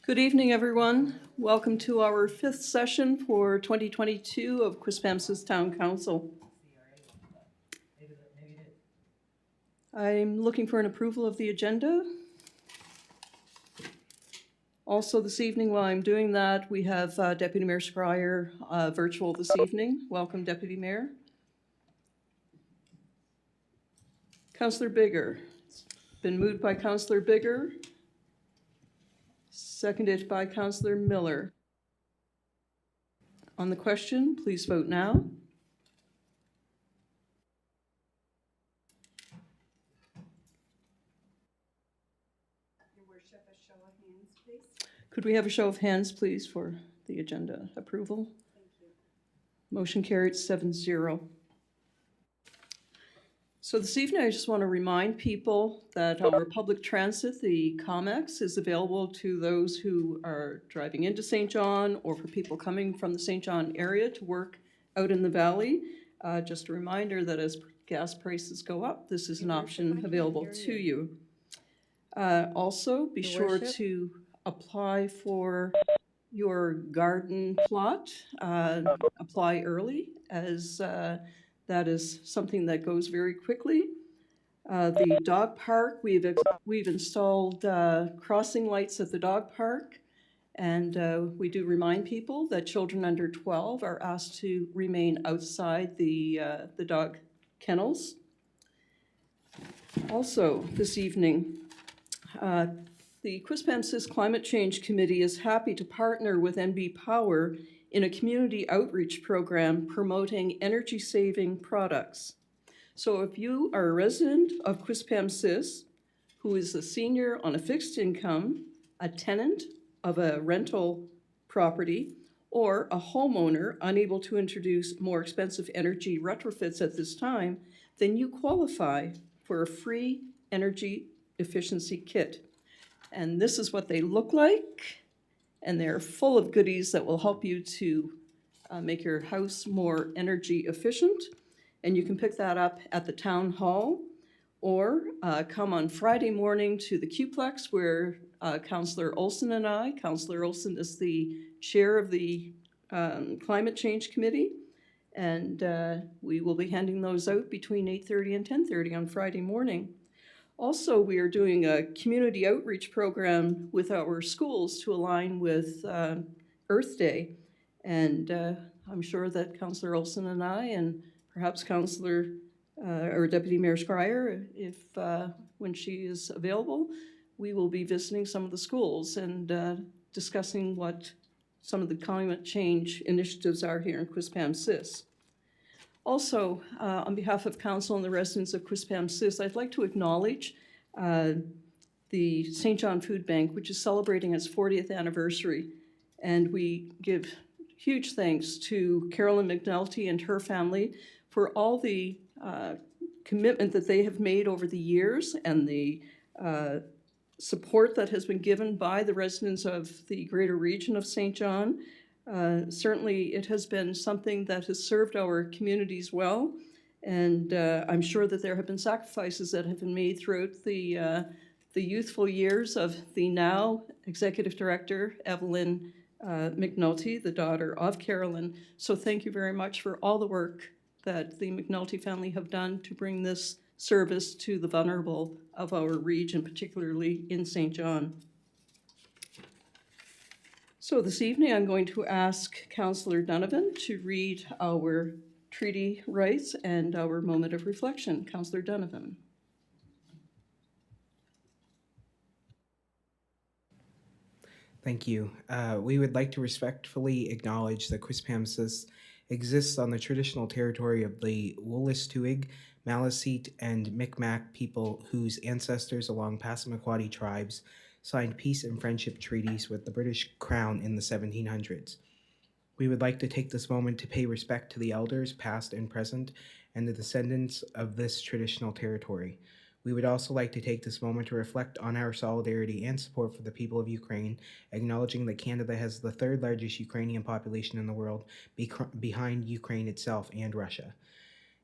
Good evening, everyone. Welcome to our fifth session for 2022 of Quispamsis Town Council. I'm looking for an approval of the agenda. Also this evening, while I'm doing that, we have Deputy Mayor Scryer virtual this evening. Welcome, Deputy Mayor. Councillor Bigger. It's been moved by Councillor Bigger, seconded by Councillor Miller. On the question, please vote now. Your Worship, a show of hands, please. Could we have a show of hands, please, for the agenda approval? Thank you. Motion carried 7-0. So this evening, I just want to remind people that our public transit, the COMEX, is available to those who are driving into St. John or for people coming from the St. John area to work out in the valley. Just a reminder that as gas prices go up, this is an option available to you. Also, be sure to apply for your garden plot. Apply early, as that is something that goes very quickly. The dog park, we've installed crossing lights at the dog park, and we do remind people that children under 12 are asked to remain outside the dog kennels. Also, this evening, the Quispamsis Climate Change Committee is happy to partner with NB Power in a community outreach program promoting energy-saving products. So if you are a resident of Quispamsis who is a senior on a fixed income, a tenant of a rental property, or a homeowner unable to introduce more expensive energy retrofits at this time, then you qualify for a free energy efficiency kit. And this is what they look like. And they're full of goodies that will help you to make your house more energy efficient. And you can pick that up at the town hall or come on Friday morning to the Qplex where Councillor Olson and I, Councillor Olson is the chair of the Climate Change Committee, and we will be handing those out between 8:30 and 10:30 on Friday morning. Also, we are doing a community outreach program with our schools to align with Earth Day. And I'm sure that Councillor Olson and I, and perhaps Councillor or Deputy Mayor Scryer, if when she is available, we will be visiting some of the schools and discussing what some of the climate change initiatives are here in Quispamsis. Also, on behalf of Council and the residents of Quispamsis, I'd like to acknowledge the St. John Food Bank, which is celebrating its 40th anniversary. And we give huge thanks to Carolyn McNulty and her family for all the commitment that they have made over the years and the support that has been given by the residents of the greater region of St. John. Certainly it has been something that has served our communities well, and I'm sure that there have been sacrifices that have been made throughout the youthful years of the now Executive Director, Evelyn McNulty, the daughter of Carolyn. So thank you very much for all the work that the McNulty family have done to bring this service to the vulnerable of our region, particularly in St. John. So this evening, I'm going to ask Councillor Donovan to read our treaty rights and our moment of reflection. Councillor Donovan. Thank you. We would like to respectfully acknowledge that Quispamsis exists on the traditional territory of the Wolastoqiyik, Maliseet, and Micmac people whose ancestors along Passamaquoddy tribes signed peace and friendship treaties with the British Crown in the 1700s. We would like to take this moment to pay respect to the elders, past and present, and the descendants of this traditional territory. We would also like to take this moment to reflect on our solidarity and support for the people of Ukraine, acknowledging that Canada has the third largest Ukrainian population in the world, behind Ukraine itself and Russia.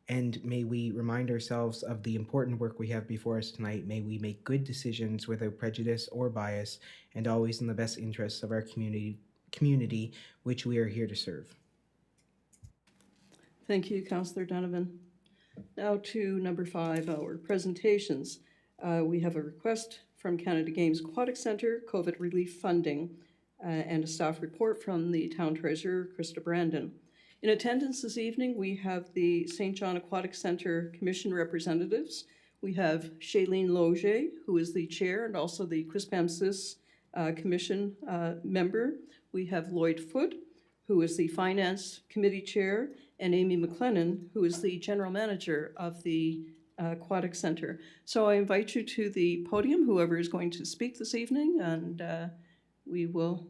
And may we remind ourselves of the important work we have before us tonight. May we make good decisions without prejudice or bias, and always in the best interests of our community which we are here to serve. Thank you, Councillor Donovan. Now to number 5, our presentations. We have a request from Canada Games Aquatic Centre, COVID relief funding, and a staff report from the Town Treasurer, Krista Brandon. In attendance this evening, we have the St. John Aquatic Centre Commission representatives. We have Shailene Loge, who is the chair and also the Quispamsis Commission member. We have Lloyd Foote, who is the Finance Committee Chair, and Amy McLennan, who is the General Manager of the Aquatic Centre. So I invite you to the podium, whoever is going to speak this evening, and we will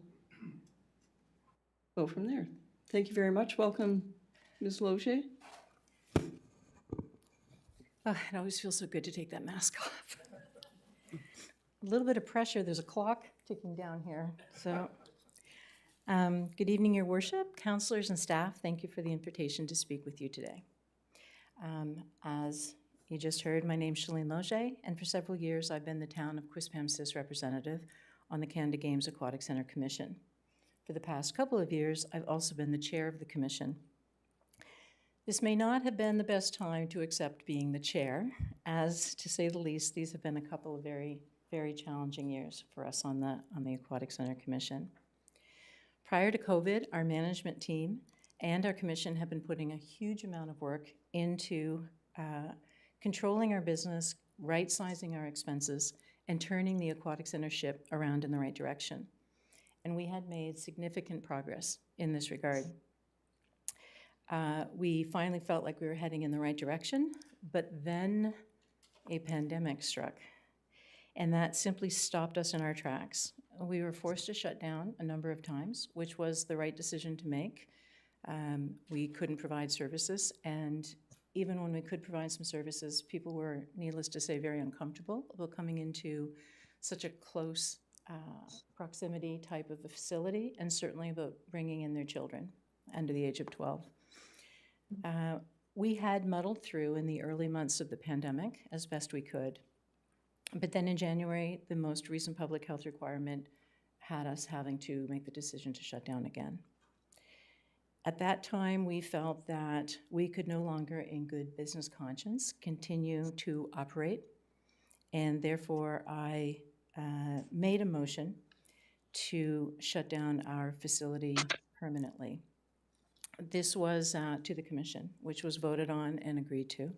go from there. Thank you very much. Welcome, Ms. Loge. Oh, it always feels so good to take that mask off. A little bit of pressure. There's a clock ticking down here. So, good evening, Your Worship, councillors and staff. Thank you for the invitation to speak with you today. As you just heard, my name is Shailene Loge, and for several years I've been the town of Quispamsis representative on the Canada Games Aquatic Centre Commission. For the past couple of years, I've also been the chair of the commission. This may not have been the best time to accept being the chair, as, to say the least, these have been a couple of very, very challenging years for us on the Aquatic Centre Commission. Prior to COVID, our management team and our commission have been putting a huge amount of work into controlling our business, right-sizing our expenses, and turning the Aquatic Centre ship around in the right direction. And we had made significant progress in this regard. We finally felt like we were heading in the right direction, but then a pandemic struck, and that simply stopped us in our tracks. We were forced to shut down a number of times, which was the right decision to make. We couldn't provide services, and even when we could provide some services, people were, needless to say, very uncomfortable about coming into such a close proximity type of a facility, and certainly about bringing in their children under the age of 12. We had muddled through in the early months of the pandemic as best we could. But then in January, the most recent public health requirement had us having to make the decision to shut down again. At that time, we felt that we could no longer, in good business conscience, continue to operate, and therefore I made a motion to shut down our facility permanently. This was to the commission, which was voted on and agreed to.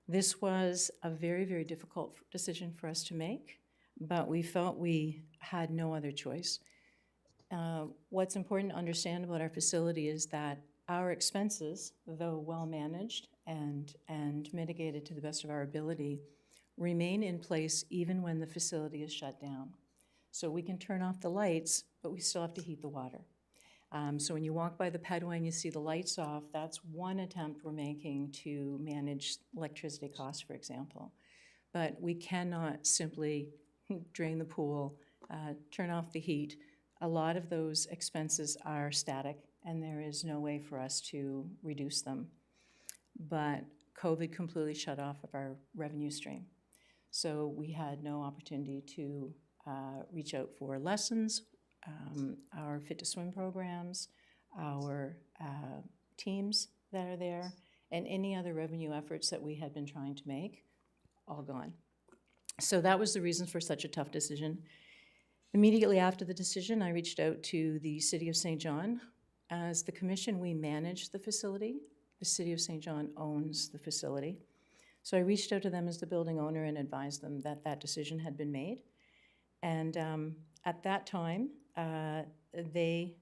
This was a very, very difficult decision for us to make, but we felt we had no other choice. What's important to understand about our facility is that our expenses, though well managed and mitigated to the best of our ability, remain in place even when the facility is shut down. So we can turn off the lights, but we still have to heat the water. So when you walk by the pedway and you see the lights off, that's one attempt we're making to manage electricity costs, for example. But we cannot simply drain the pool, turn off the heat. A lot of those expenses are static, and there is no way for us to reduce them. But COVID completely shut off of our revenue stream. So we had no opportunity to reach out for lessons, our Fit to Swim programs, our teams that are there, and any other revenue efforts that we had been trying to make, all gone. So that was the reason for such a tough decision. Immediately after the decision, I reached out to the City of St. John. As the commission, we manage the facility. The City of St. John owns the facility. So I reached out to them as the building owner and advised them that that decision had been made. And at that time, they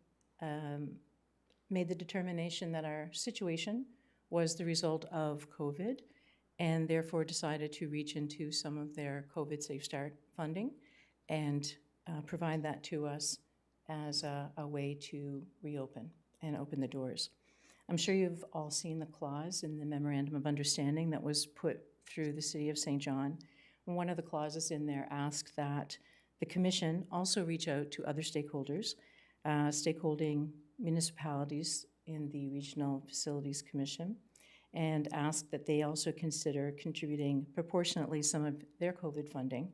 made the determination that our situation was the result of COVID, and therefore decided to reach into some of their COVID Safe Start funding and provide that to us as a way to reopen and open the doors. I'm sure you've all seen the clause in the Memorandum of Understanding that was put through the City of St. John. One of the clauses in there asked that the Commission also reach out to other stakeholders, stakeholding municipalities in the Regional Facilities Commission, and ask that they also consider contributing proportionately some of their COVID funding.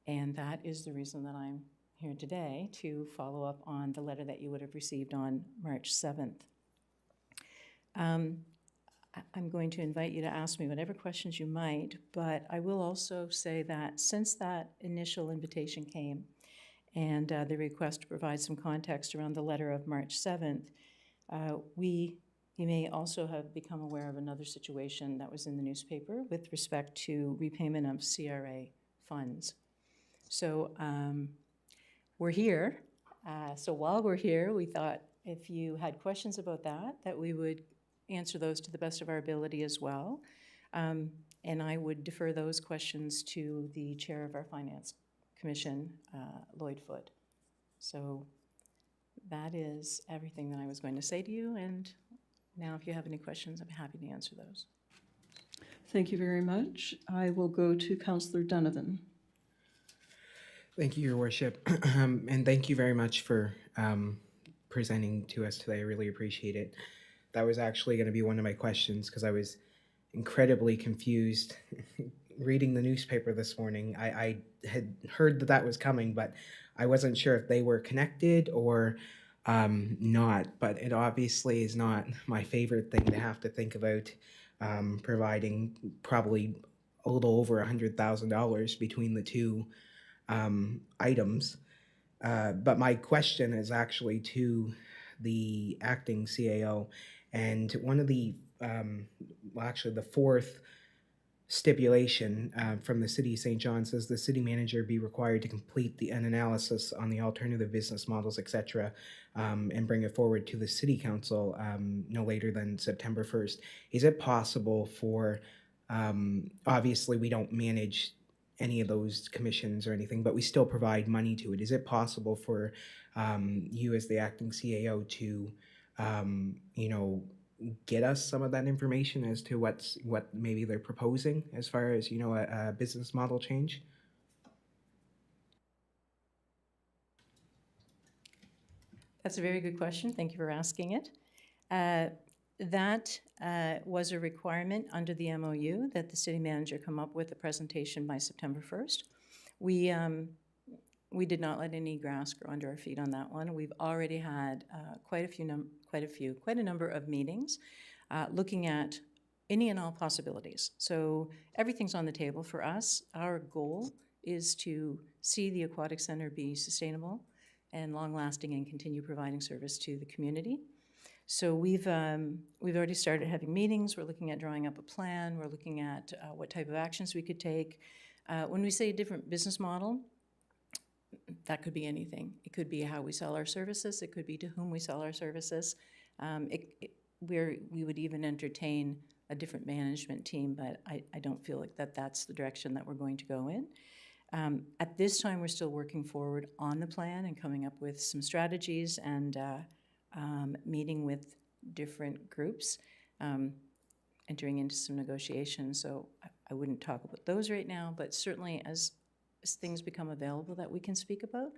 And that is the reason that I'm here today, to follow up on the letter that you would have received on March 7th. I'm going to invite you to ask me whatever questions you might, but I will also say that since that initial invitation came and the request to provide some context around the letter of March 7th, you may also have become aware of another situation that was in the newspaper with respect to repayment of CRA funds. So we're here. So while we're here, we thought if you had questions about that we would answer those to the best of our ability as well. And I would defer those questions to the chair of our Finance Commission, Lloyd Foote. So that is everything that I was going to say to you. And now if you have any questions, I'm happy to answer those. Thank you very much. I will go to Councillor Donovan. Thank you, Your Worship, and thank you very much for presenting to us today. I really appreciate it. That was actually going to be one of my questions because I was incredibly confused reading the newspaper this morning. I had heard that was coming, but I wasn't sure if they were connected or not. But it obviously is not my favorite thing to have to think about, providing probably a little over $100,000 between the two items. But my question is actually to the acting CAO, and one of the, actually the fourth stipulation from the City of St. John says the city manager be required to complete an analysis on the alternative business models, etc., and bring it forward to the City Council no later than September 1st. Is it possible for, obviously we don't manage any of those commissions or anything, but we still provide money to it. Is it possible for you as the acting CAO to, get us some of that information as to what maybe they're proposing as far as, a business model change? That's a very good question. Thank you for asking it. That was a requirement under the MOU that the city manager come up with a presentation by September 1st. We did not let any grass grow under our feet on that one. We've already had quite a number of meetings looking at any and all possibilities. So everything's on the table for us. Our goal is to see the Aquatic Centre be sustainable and long-lasting and continue providing service to the community. So we've already started having meetings. We're looking at drawing up a plan. We're looking at what type of actions we could take. When we say a different business model, that could be anything. It could be how we sell our services. It could be to whom we sell our services. We would even entertain a different management team, but I don't feel like that's the direction that we're going to go in. At this time, we're still working forward on the plan and coming up with some strategies and meeting with different groups, entering into some negotiations. So I wouldn't talk about those right now, but certainly as things become available that we can speak about,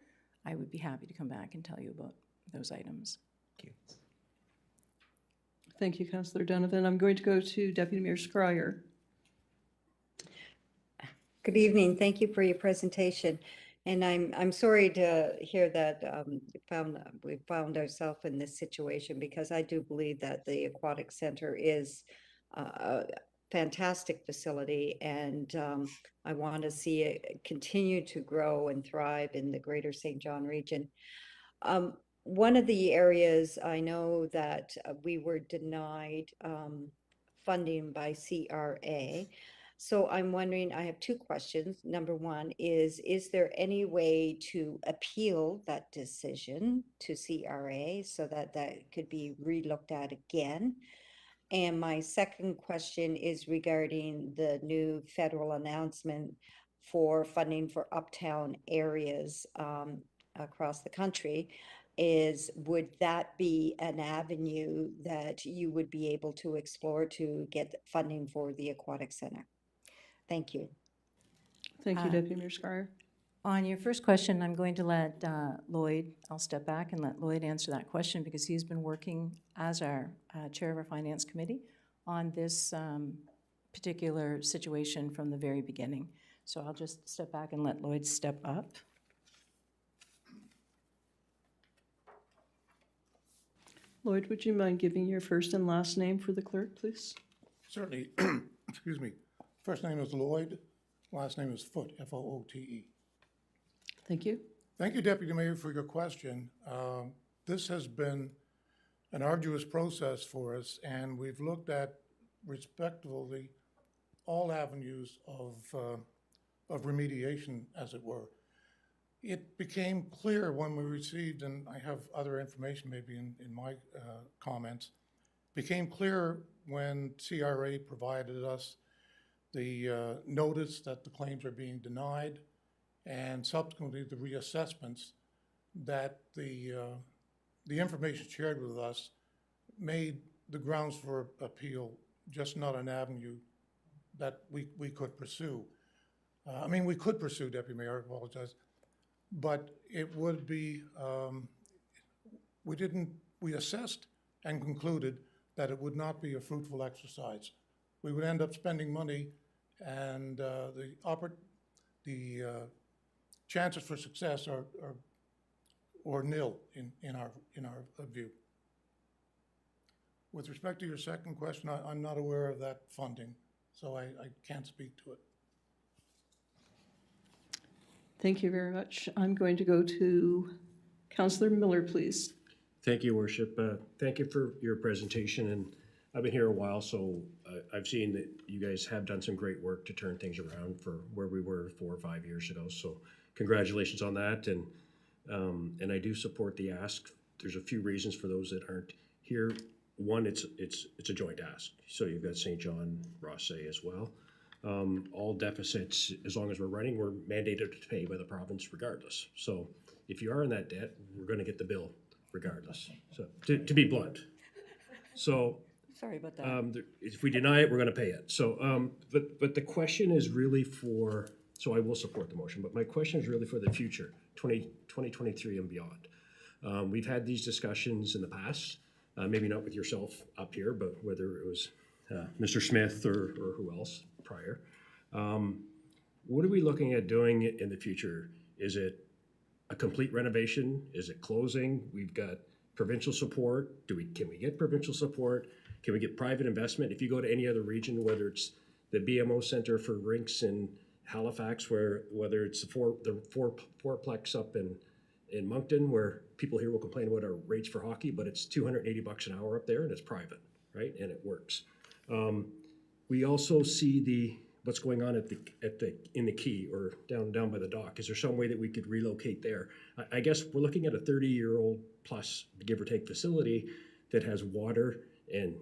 I would be happy to come back and tell you about those items. Thank you. Thank you, Councillor Donovan. I'm going to go to Deputy Mayor Scryer. Good evening. Thank you for your presentation. And I'm sorry to hear that we found ourselves in this situation, because I do believe that the Aquatic Center is a fantastic facility, and I want to see it continue to grow and thrive in the greater St. John region. One of the areas I know that we were denied funding by CRA. So I'm wondering, I have two questions. Number one is there any way to appeal that decision to CRA so that that could be relooked at again? And my second question is regarding the new federal announcement for funding for uptown areas across the country. Would that be an avenue that you would be able to explore to get funding for the Aquatic Center? Thank you. Thank you, Deputy Mayor Scar. On your first question, I'm going to let Lloyd, I'll step back and let Lloyd answer that question because he's been working as our chair of our finance committee on this particular situation from the very beginning. So I'll just step back and let Lloyd step up. Lloyd, would you mind giving your first and last name for the clerk, please? Certainly. Excuse me. First name is Lloyd, last name is Foote, F-O-O-T-E. Thank you. Thank you, Deputy Mayor, for your question. This has been an arduous process for us, and we've looked at respectively all avenues of remediation, as it were. It became clear when we received, and I have other information maybe in my comments, became clear when CRA provided us the notice that the claims are being denied, and subsequently the reassessments, that the information shared with us made the grounds for appeal just not an avenue that we could pursue. I mean, we could pursue, Deputy Mayor, I apologize, but it would be, we assessed and concluded that it would not be a fruitful exercise. We would end up spending money, and the chances for success are nil in our view. With respect to your second question, I'm not aware of that funding, so I can't speak to it. Thank you very much. I'm going to go to Councillor Miller, please. Thank you, Worship. Thank you for your presentation. And I've been here a while, so I've seen that you guys have done some great work to turn things around for where we were 4 or 5 years ago. So congratulations on that. And I do support the ask. There's a few reasons for those that aren't here. One, it's a joint ask. So you've got St. John, Rossay as well. All deficits, as long as we're running, we're mandated to pay by the province regardless. So if you are in that debt, we're going to get the bill regardless. So to be blunt. So Sorry about that. if we deny it, we're going to pay it. So, but the question is really for, so I will support the motion, but my question is really for the future, 2023 and beyond. We've had these discussions in the past, maybe not with yourself up here, but whether it was Mr. Smith or who else prior. What are we looking at doing in the future? Is it a complete renovation? Is it closing? We've got provincial support. Can we get provincial support? Can we get private investment? If you go to any other region, whether it's the BMO Center for Rinks in Halifax, whether it's the fourplex up in Moncton, where people here will complain about our rates for hockey, but it's $280 an hour up there and it's private, right? And it works. We also see what's going on in the quay or down by the dock. Is there some way that we could relocate there? I guess we're looking at a 30-year-old plus, give or take, facility that has water and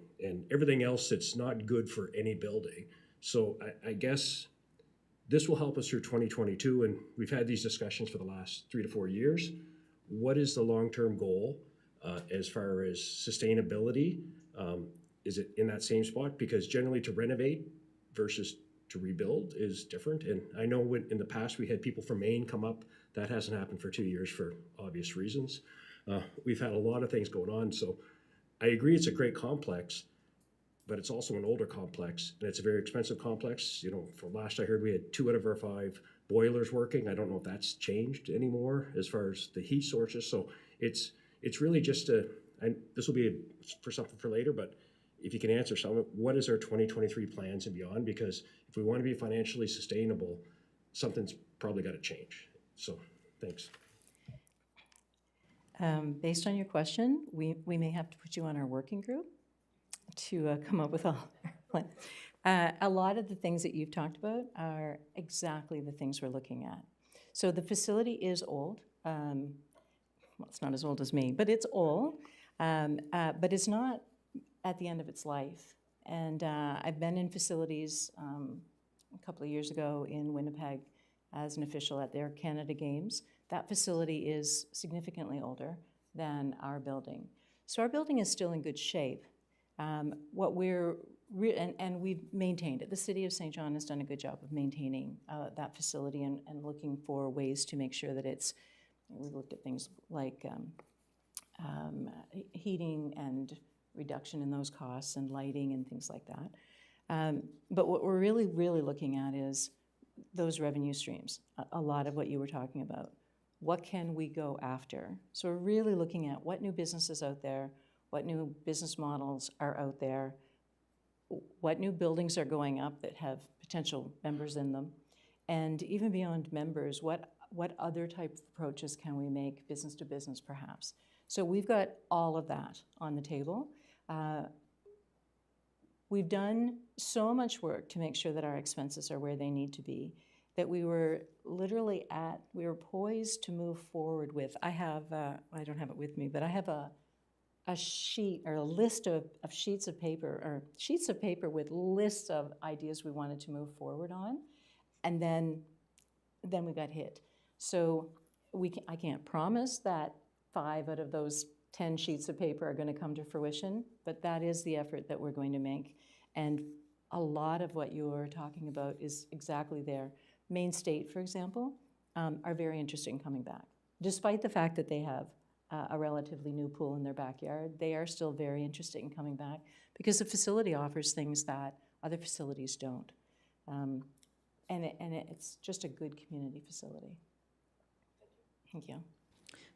everything else that's not good for any building. So I guess this will help us through 2022, and we've had these discussions for the last 3 to 4 years. What is the long-term goal as far as sustainability? Is it in that same spot? Because generally to renovate versus to rebuild is different. And I know in the past we had people from Maine come up. That hasn't happened for 2 years for obvious reasons. We've had a lot of things going on. So I agree it's a great complex, but it's also an older complex, and it's a very expensive complex. You know, from last I heard, we had 2 out of our 5 boilers working. I don't know if that's changed anymore as far as the heat sources. So it's really just this will be for something for later, but if you can answer some of it, what is our 2023 plans and beyond? Because if we want to be financially sustainable, something's probably got to change. So thanks. Based on your question, we may have to put you on our working group to come up with all our plans. A lot of the things that you've talked about are exactly the things we're looking at. So the facility is old. Well, it's not as old as me, but it's old. But it's not at the end of its life. And I've been in facilities a couple of years ago in Winnipeg as an official at their Canada Games. That facility is significantly older than our building. So our building is still in good shape. What we're, and we've maintained it. The city of St. John has done a good job of maintaining that facility and looking for ways to make sure that it's, we've looked at things like heating and reduction in those costs and lighting and things like that. But what we're really, really looking at is those revenue streams, a lot of what you were talking about. What can we go after? So we're really looking at what new businesses out there, what new business models are out there, what new buildings are going up that have potential members in them, and even beyond members, what other type of approaches can we make business to business perhaps? So we've got all of that on the table. We've done so much work to make sure that our expenses are where they need to be, that we were literally we were poised to move forward with. I don't have it with me, but I have a sheet or a list of sheets of paper with lists of ideas we wanted to move forward on, and then we got hit. So I can't promise that 5 out of those 10 sheets of paper are going to come to fruition, but that is the effort that we're going to make. And a lot of what you're talking about is exactly there. Maine State, for example, are very interested in coming back. Despite the fact that they have a relatively new pool in their backyard, they are still very interested in coming back because the facility offers things that other facilities don't. And it's just a good community facility. Thank you.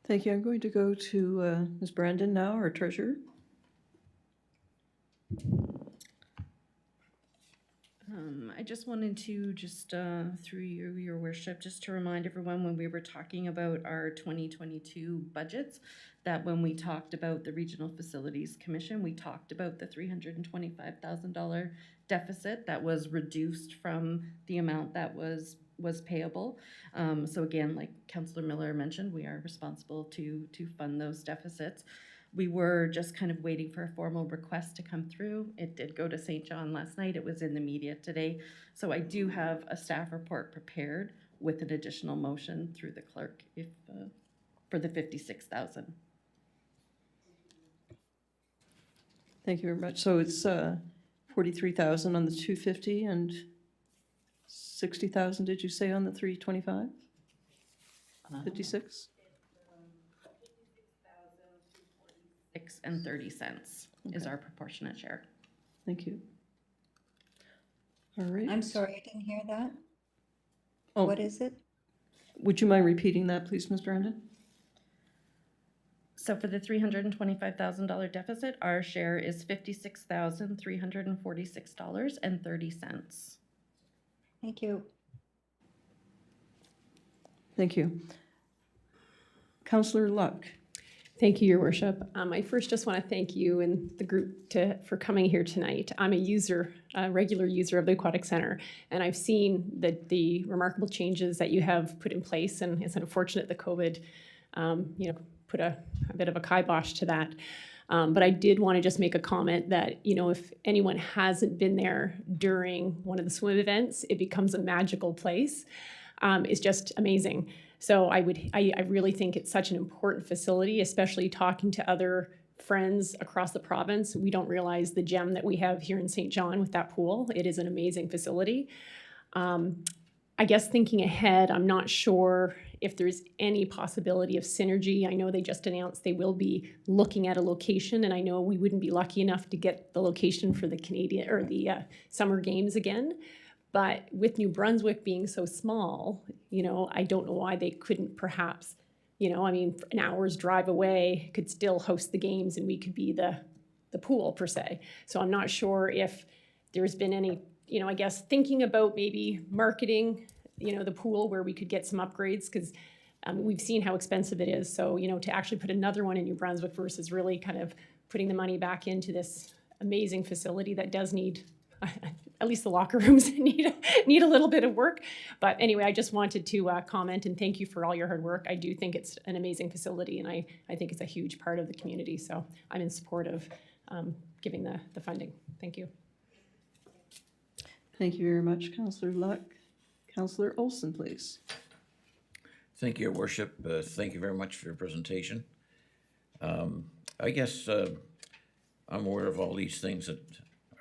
Thank you. I'm going to go to Ms. Brandon now, our treasurer. I just wanted to through you, your worship, just to remind everyone when we were talking about our 2022 budgets, that when we talked about the Regional Facilities Commission, we talked about the $325,000 deficit that was reduced from the amount that was payable. So again, like Councillor Miller mentioned, we are responsible to fund those deficits. We were just kind of waiting for a formal request to come through. It did go to St. John last night. It was in the media today. So I do have a staff report prepared with an additional motion through the clerk if for the $56,000. Thank you very much. So it's 43,000 on the 250 and 60,000, did you say, on the 325? 56? 6.30 is our proportionate share. Thank you. All right. I'm sorry, I didn't hear that. Oh, What is it? would you mind repeating that, please, Ms. Brandon? So for the $325,000 deficit, our share is $56,346.30. Thank you. Thank you. Councillor Luck. Thank you, Your Worship. I first just want to thank you and the group for coming here tonight. I'm a regular user of the Aquatic Center, and I've seen the remarkable changes that you have put in place, and it's unfortunate that COVID, put a bit of a kibosh to that. But I did want to just make a comment that, if anyone hasn't been there during one of the swim events, it becomes a magical place. It's just amazing. So I really think it's such an important facility, especially talking to other friends across the province. We don't realize the gem that we have here in St. John with that pool. It is an amazing facility. I guess thinking ahead, I'm not sure if there's any possibility of synergy. I know they just announced they will be looking at a location, and I know we wouldn't be lucky enough to get the location for the Canadian or the Summer Games again. But with New Brunswick being so small, I don't know why they couldn't perhaps, an hour's drive away could still host the games and we could be the pool per se. So I'm not sure if there's been any, I guess thinking about maybe marketing, the pool where we could get some upgrades because we've seen how expensive it is. So, to actually put another one in New Brunswick versus really kind of putting the money back into this amazing facility that does need, at least the locker rooms need a little bit of work. But anyway, I just wanted to comment and thank you for all your hard work. I do think it's an amazing facility, and I think it's a huge part of the community. So I'm in support of giving the funding. Thank you. Thank you very much, Councillor Luck. Councillor Olson, please. Thank you, Your Worship. Thank you very much for your presentation. I guess I'm aware of all these things that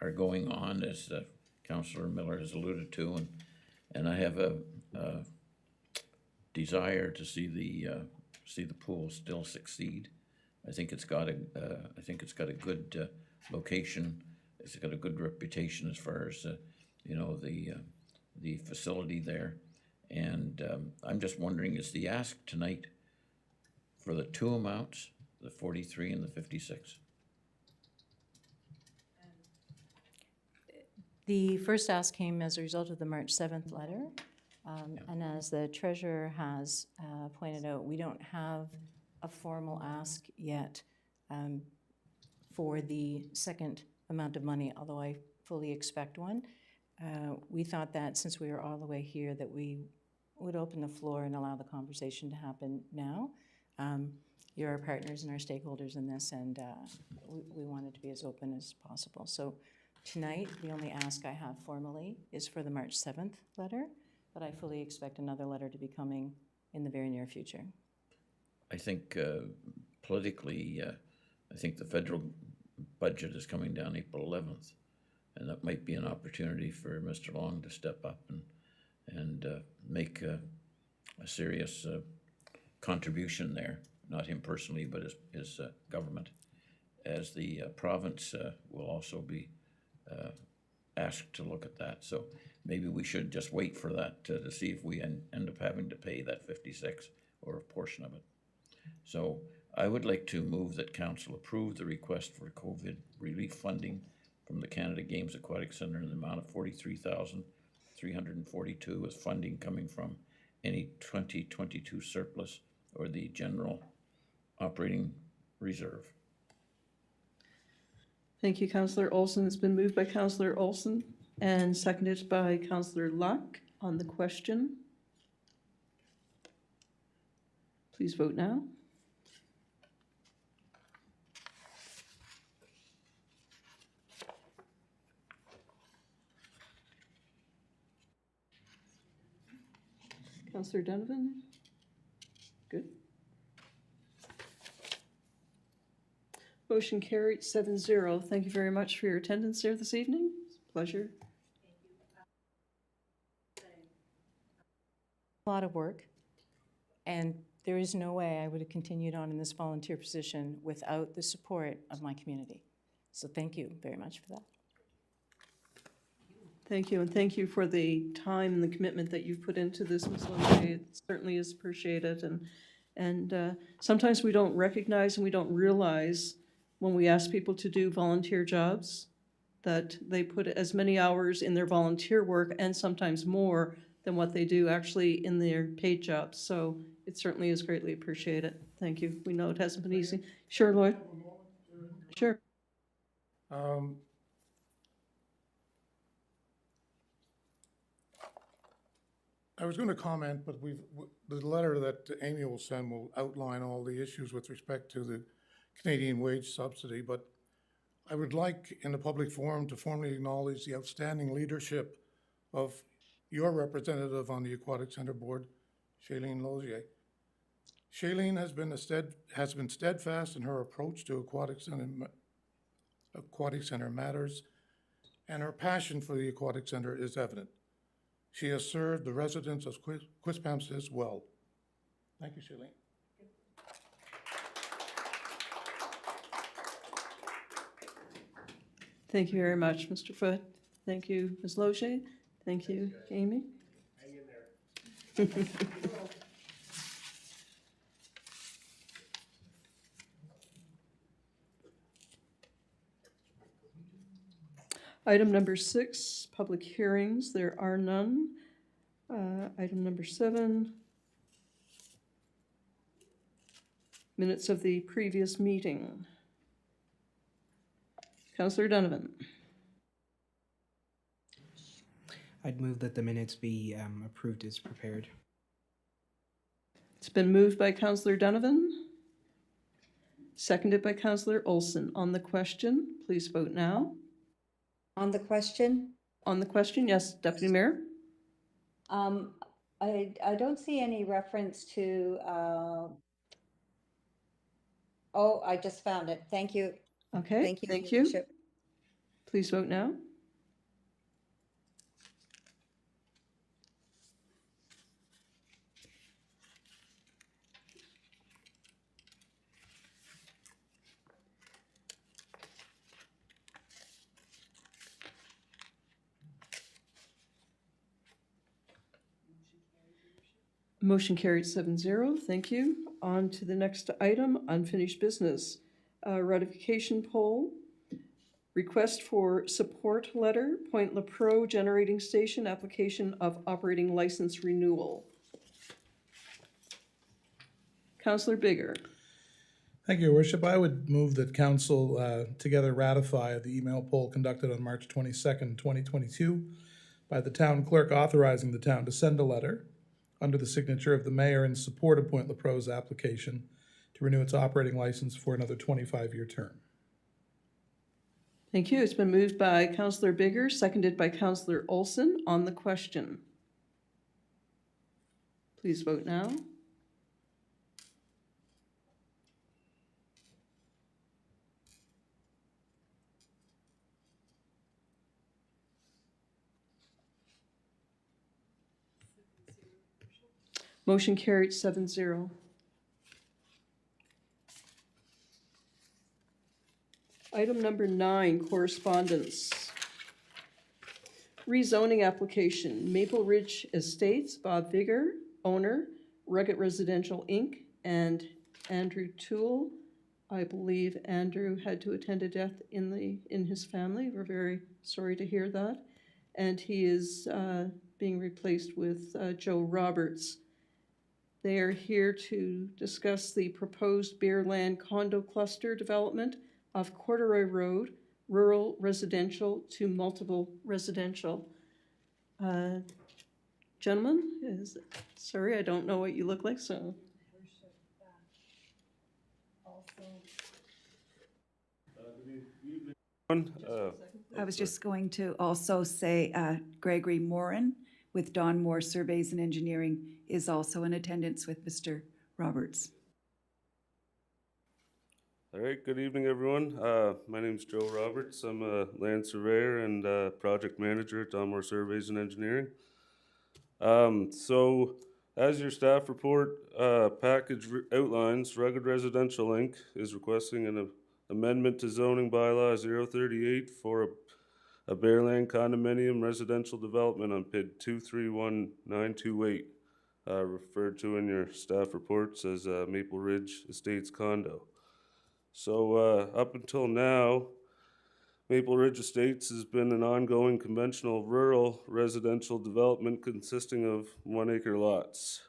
are going on, as Councillor Miller has alluded to, and I have a desire to see the pool still succeed. I think it's got a good location. It's got a good reputation as far as the facility there, and I'm just wondering, is the ask tonight for the two amounts, the 43 and the 56? The first ask came as a result of the March 7th letter. And as the treasurer has pointed out, we don't have a formal ask yet for the second amount of money, although I fully expect one. We thought that since we were all the way here, that we would open the floor and allow the conversation to happen now. You're our partners and our stakeholders in this, and we wanted to be as open as possible. So tonight, the only ask I have formally is for the March 7th letter, but I fully expect another letter to be coming in the very near future. I think politically, I think the federal budget is coming down April 11th, and that might be an opportunity for Mr. Long to step up and make a serious contribution there. Not him personally, but his government, as the province will also be asked to look at that. So maybe we should just wait for that to see if we end up having to pay that 56 or a portion of it. So I would like to move that Council approve the request for COVID relief funding from the Canada Games Aquatic Centre in the amount of $43,342, with funding coming from any 2022 surplus or the general operating reserve. Thank you, Councillor Olson. It's been moved by Councillor Olson and seconded by Councillor Luck on the question. Please vote now. Councillor Donovan? Good. Motion carried 7-0. Thank you very much for your attendance here this evening. It's a pleasure. A lot of work, and there is no way I would have continued on in this volunteer position without the support of my community. So thank you very much for that. Thank you, and thank you for the time and the commitment that you've put into this, Ms. Lindsay. It certainly is appreciated, and sometimes we don't recognize and we don't realize when we ask people to do volunteer jobs that they put as many hours in their volunteer work and sometimes more than what they do actually in their paid jobs. So it certainly is greatly appreciated. Thank you. We know it hasn't been easy. Sure, Lloyd? Sure. I was going to comment, but the letter that Amy will send will outline all the issues with respect to the Canadian wage subsidy, but I would like in the public forum to formally acknowledge the outstanding leadership of your representative on the Aquatic Centre Board, Shailene Lozier. Shailene has been steadfast in her approach to Aquatic Centre matters, and her passion for the Aquatic Centre is evident. She has served the residents of Quispamsis well. Thank you, Shailene. Thank you very much, Mr. Foote. Thank you, Ms. Loche. Thank you, Amy. Hang in there. Item number 6, public hearings. There are none. Item number 7, minutes of the previous meeting. Councillor Donovan. I'd move that the minutes be approved as prepared. It's been moved by Councillor Donovan, seconded by Councillor Olson. On the question, please vote now. On the question, On the question, yes, Deputy Mayor? I don't see any reference to, oh, I just found it. Thank you. Okay, Thank you, thank Your you. Worship. Please vote now. Motion carried 7-0. Thank you. On to the next item, unfinished business. Ratification poll. Request for support letter, Point LaPro Generating Station, application of operating license renewal. Councillor Bigger. Thank you, Your Worship. I would move that council together ratify the email poll conducted on March 22nd, 2022 by the town clerk authorizing the town to send a letter under the signature of the mayor in support of Point LaPro's application to renew its operating license for another 25-year term. Thank you. It's been moved by Councillor Bigger, seconded by Councillor Olson on the question. Please vote now. Motion carried 7-0. Item number 9, correspondence. Rezoning application, Maple Ridge Estates, Bob Vigor, owner, Rugged Residential Inc., and Andrew Toole. I believe Andrew had to attend a death in his family. We're very sorry to hear that. And he is being replaced with Joe Roberts. They are here to discuss the proposed Bearland condo cluster development off Corduroy Road, rural residential to multiple residential. Gentlemen, sorry, I don't know what you look like, so. I was just going to also say Gregory Morin with Don Moore Surveys and Engineering is also in attendance with Mr. Roberts. All right, good evening, everyone. My name's Joe Roberts. I'm a land surveyor and project manager at Don Moore Surveys and Engineering. So, as your staff report package outlines, Rugged Residential Inc. is requesting an amendment to zoning bylaw 038 for a Bearland condominium residential development on PID 231928, referred to in your staff reports as Maple Ridge Estates condo. So up until now, Maple Ridge Estates has been an ongoing conventional rural residential development consisting of 1 acre lots.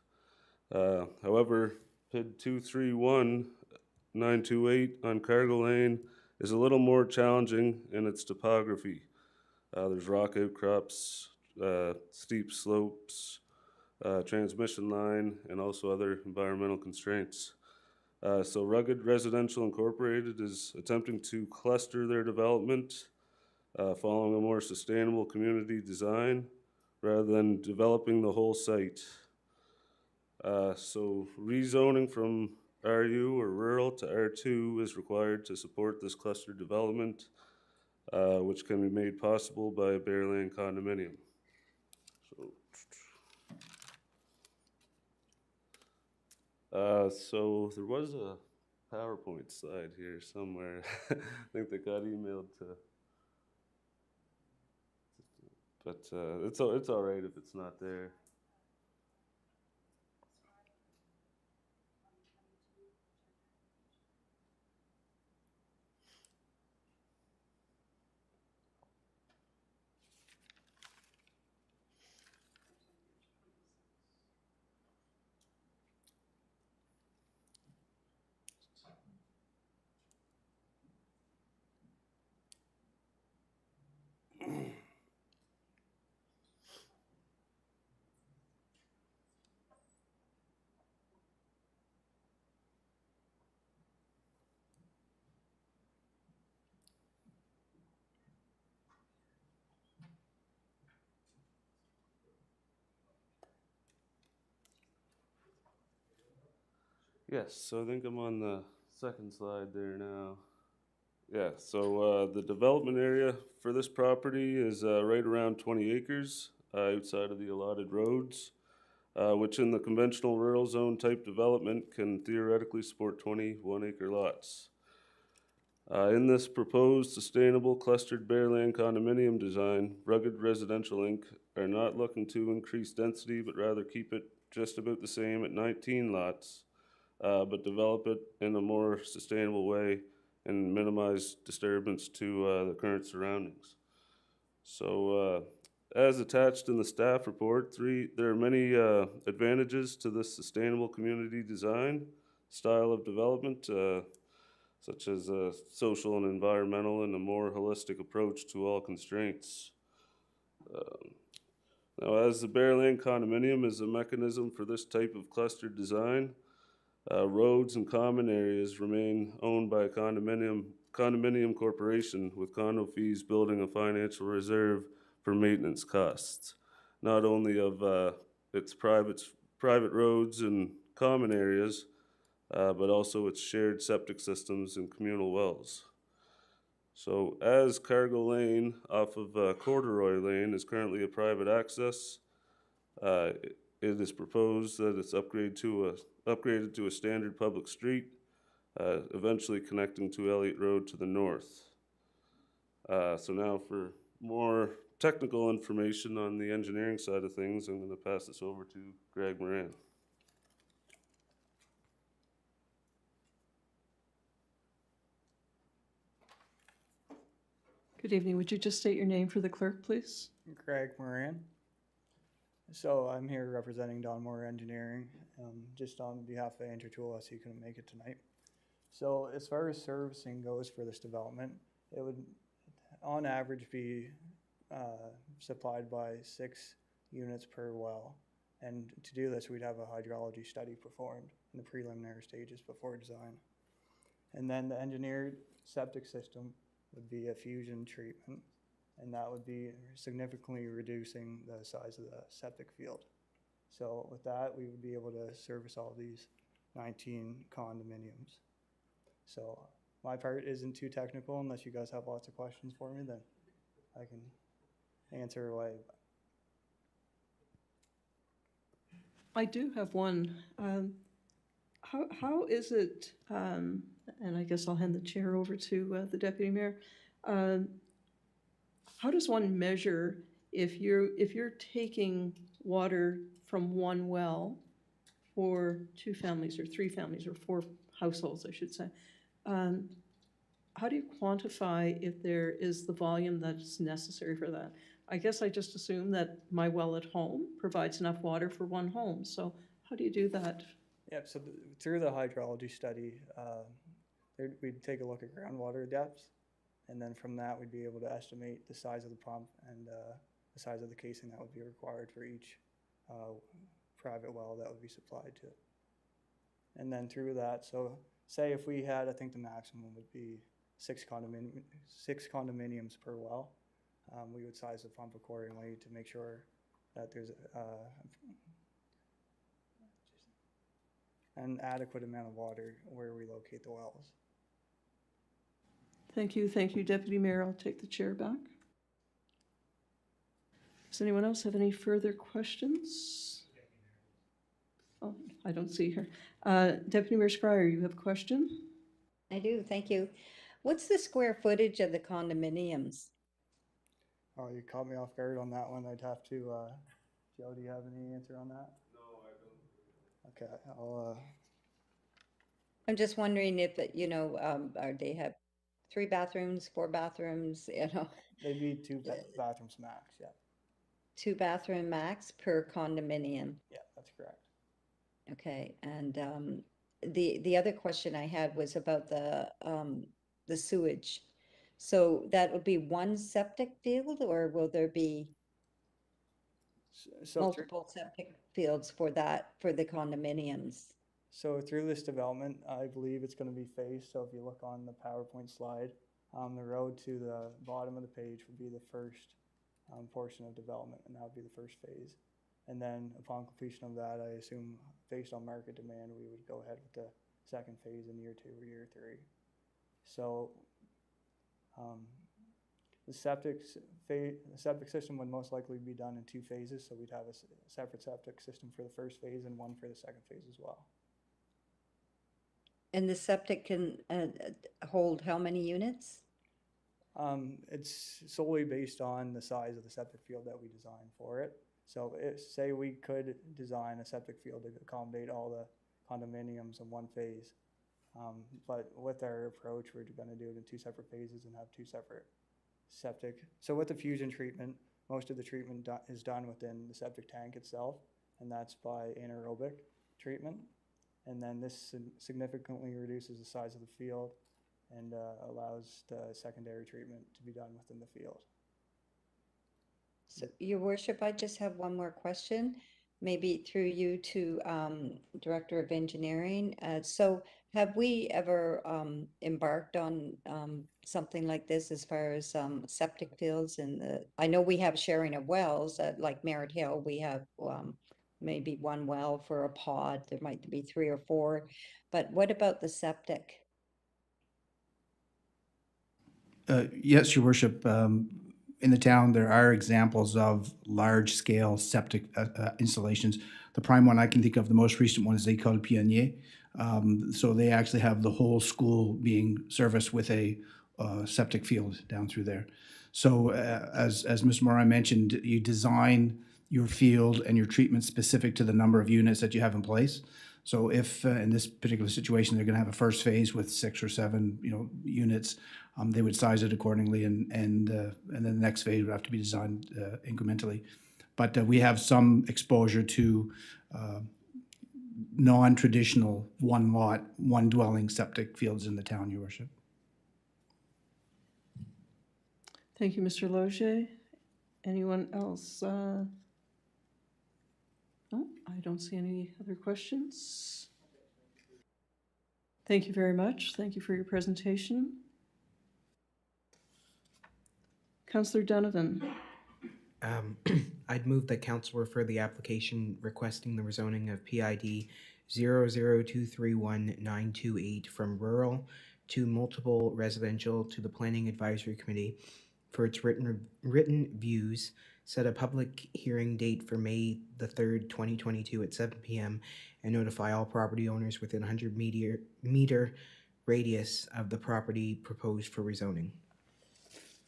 However, PID 231928 on Cargo Lane is a little more challenging in its topography. There's rock outcrops, steep slopes, transmission line, and also other environmental constraints. So Rugged Residential Incorporated is attempting to cluster their development following a more sustainable community design rather than developing the whole site. So rezoning from RU or rural to R2 is required to support this cluster development, which can be made possible by a Bearland condominium. So there was a PowerPoint slide here somewhere. I think that got emailed to, but it's all right if it's not there. Yes, so I think I'm on the second slide there now. Yeah, so the development area for this property is right around 20 acres outside of the allotted roads, which in the conventional rural zone type development can theoretically support 21-acre lots. In this proposed sustainable clustered bareland condominium design, Rugged Residential Inc. are not looking to increase density, but rather keep it just about the same at 19 lots, but develop it in a more sustainable way and minimize disturbance to the current surroundings. So, as attached in the staff report, there are many advantages to this sustainable community design style of development, such as social and environmental, and a more holistic approach to all constraints. Now, as the Bearland condominium is a mechanism for this type of clustered design, roads and common areas remain owned by a condominium corporation, with condo fees building a financial reserve for maintenance costs, not only of its private roads and common areas, but also its shared septic systems and communal wells. So as Cargo Lane off of Corduroy Lane is currently a private access, it is proposed that it's upgraded to a standard public street, eventually connecting to Elliott Road to the north. So now for more technical information on the engineering side of things, I'm going to pass this over to Greg Moran. Good evening. Would you just state your name for the clerk, please? Greg Moran. So I'm here representing Don Moore Engineering, just on behalf of Andrew Toulas, he couldn't make it tonight. So as far as servicing goes for this development, it would on average be supplied by 6 units per well. And to do this, we'd have a hydrology study performed in the preliminary stages before design. And then the engineered septic system would be a fusion treatment, and that would be significantly reducing the size of the septic field. So with that, we would be able to service all these 19 condominiums. So my part isn't too technical. Unless you guys have lots of questions for me, then I can answer away. I do have one. How is it, and I guess I'll hand the chair over to the deputy mayor. How does one measure if you're taking water from one well for 2 families or 3 families or 4 households, I should say? How do you quantify if there is the volume that's necessary for that? I guess I just assume that my well at home provides enough water for 1 home. So how do you do that? Yep, so through the hydrology study, we'd take a look at groundwater depths, and then from that we'd be able to estimate the size of the pump and the size of the casing that would be required for each private well that would be supplied to. And then through that, so say if we had, I think the maximum would be 6 condominiums per well, we would size the pump accordingly to make sure that there's an adequate amount of water where we locate the wells. Thank you, Deputy Mayor. I'll take the chair back. Does anyone else have any further questions? Oh, I don't see her. Deputy Mayor Scryer, you have a question? I do, thank you. What's the square footage of the condominiums? Oh, you caught me off guard on that one. I'd have to, Joe, do you have any answer on that? No, I don't. Okay, I'll, I'm just wondering if, they have 3 bathrooms, 4 bathrooms, they'd be 2 bathrooms max, yeah. 2 bathroom max per condominium. Yeah, that's correct. Okay, and the other question I had was about the sewage. So that would be 1 septic field, or will there be So multiple septic fields for the condominiums? So through this development, I believe it's going to be phased. So if you look on the PowerPoint slide, the road to the bottom of the page would be the first portion of development, and that would be the first phase. And then upon completion of that, I assume based on market demand, we would go ahead with the second phase in year 2 or year 3. So The septic system would most likely be done in 2 phases, so we'd have a separate septic system for the first phase and one for the second phase as well. And the septic can hold how many units? It's solely based on the size of the septic field that we design for it. So say we could design a septic field to accommodate all the condominiums in 1 phase. But with our approach, we're gonna do it in 2 separate phases and have 2 separate septic. So with the fusion treatment, most of the treatment is done within the septic tank itself, and that's by anaerobic treatment. And then this significantly reduces the size of the field and allows the secondary treatment to be done within the field. So, Your Worship, I just have one more question, maybe through you to Director of Engineering. So have we ever embarked on something like this as far as septic fields? I know we have sharing of wells, like Merritt Hill, we have maybe 1 well for a pod, there might be 3 or 4. But what about the septic? Yes, Your Worship. In the town, there are examples of large-scale septic installations. The prime one I can think of, the most recent one, is École Pionnier. So they actually have the whole school being serviced with a septic field down through there. So as Mr. Morin mentioned, you design your field and your treatment specific to the number of units that you have in place. So if in this particular situation, they're going to have a first phase with 6 or 7, units, they would size it accordingly, and then the next phase would have to be designed incrementally. But we have some exposure to non-traditional 1 lot, 1 dwelling septic fields in the town, Your Worship. Thank you, Mr. Loge. Anyone else? No, I don't see any other questions. Thank you very much. Thank you for your presentation. Councillor Donovan. I'd move that council refer the application requesting the rezoning of PID 00231928 from rural to multiple residential to the Planning Advisory Committee for its written views, set a public hearing date for May the 3rd, 2022 at 7 p.m. and notify all property owners within 100 meter radius of the property proposed for rezoning.